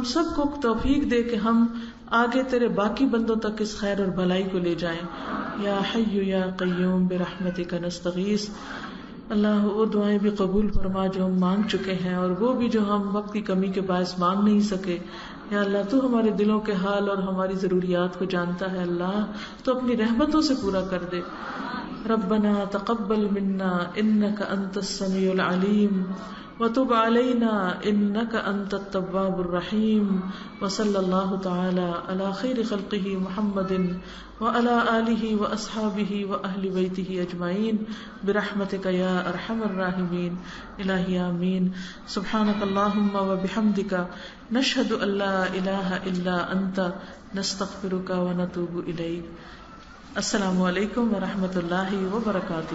سب کو توفیق دے کہ ہم آگے تیرے باقی بندوں تک اس خیر اور بھلائی کو لے جائیں۔ یا حی یا قیوم برحمتک نستغیث۔ اللہ وہ دعائیں بھی قبول فرما جو ہم مانگ چکے ہیں اور وہ بھی جو ہم وقت کی کمی کے باعث مانگ نہیں سکے۔ یا اللہ تو ہمارے دلوں کے حال اور ہماری ضروریات کو جانتا ہے، اللہ تو اپنی رحمتوں سے پورا کر دے۔ ربنا تقبل منا انک انت السمیع العلیم وتب علینا انک انت التواب الرحیم، وصلی اللہ تعالی علی خیر خلقہ محمد وعلی آلہ واصحابہ واہل بیتہ اجمعین برحمتک یا ارحم الراحمین۔ الہی آمین۔ سبحانک اللہم وبحمدک نشہد ان لا الہ الا انت نستغفرک ونتوب الیک۔ السلام علیکم ورحمۃ اللہ وبرکاتہ۔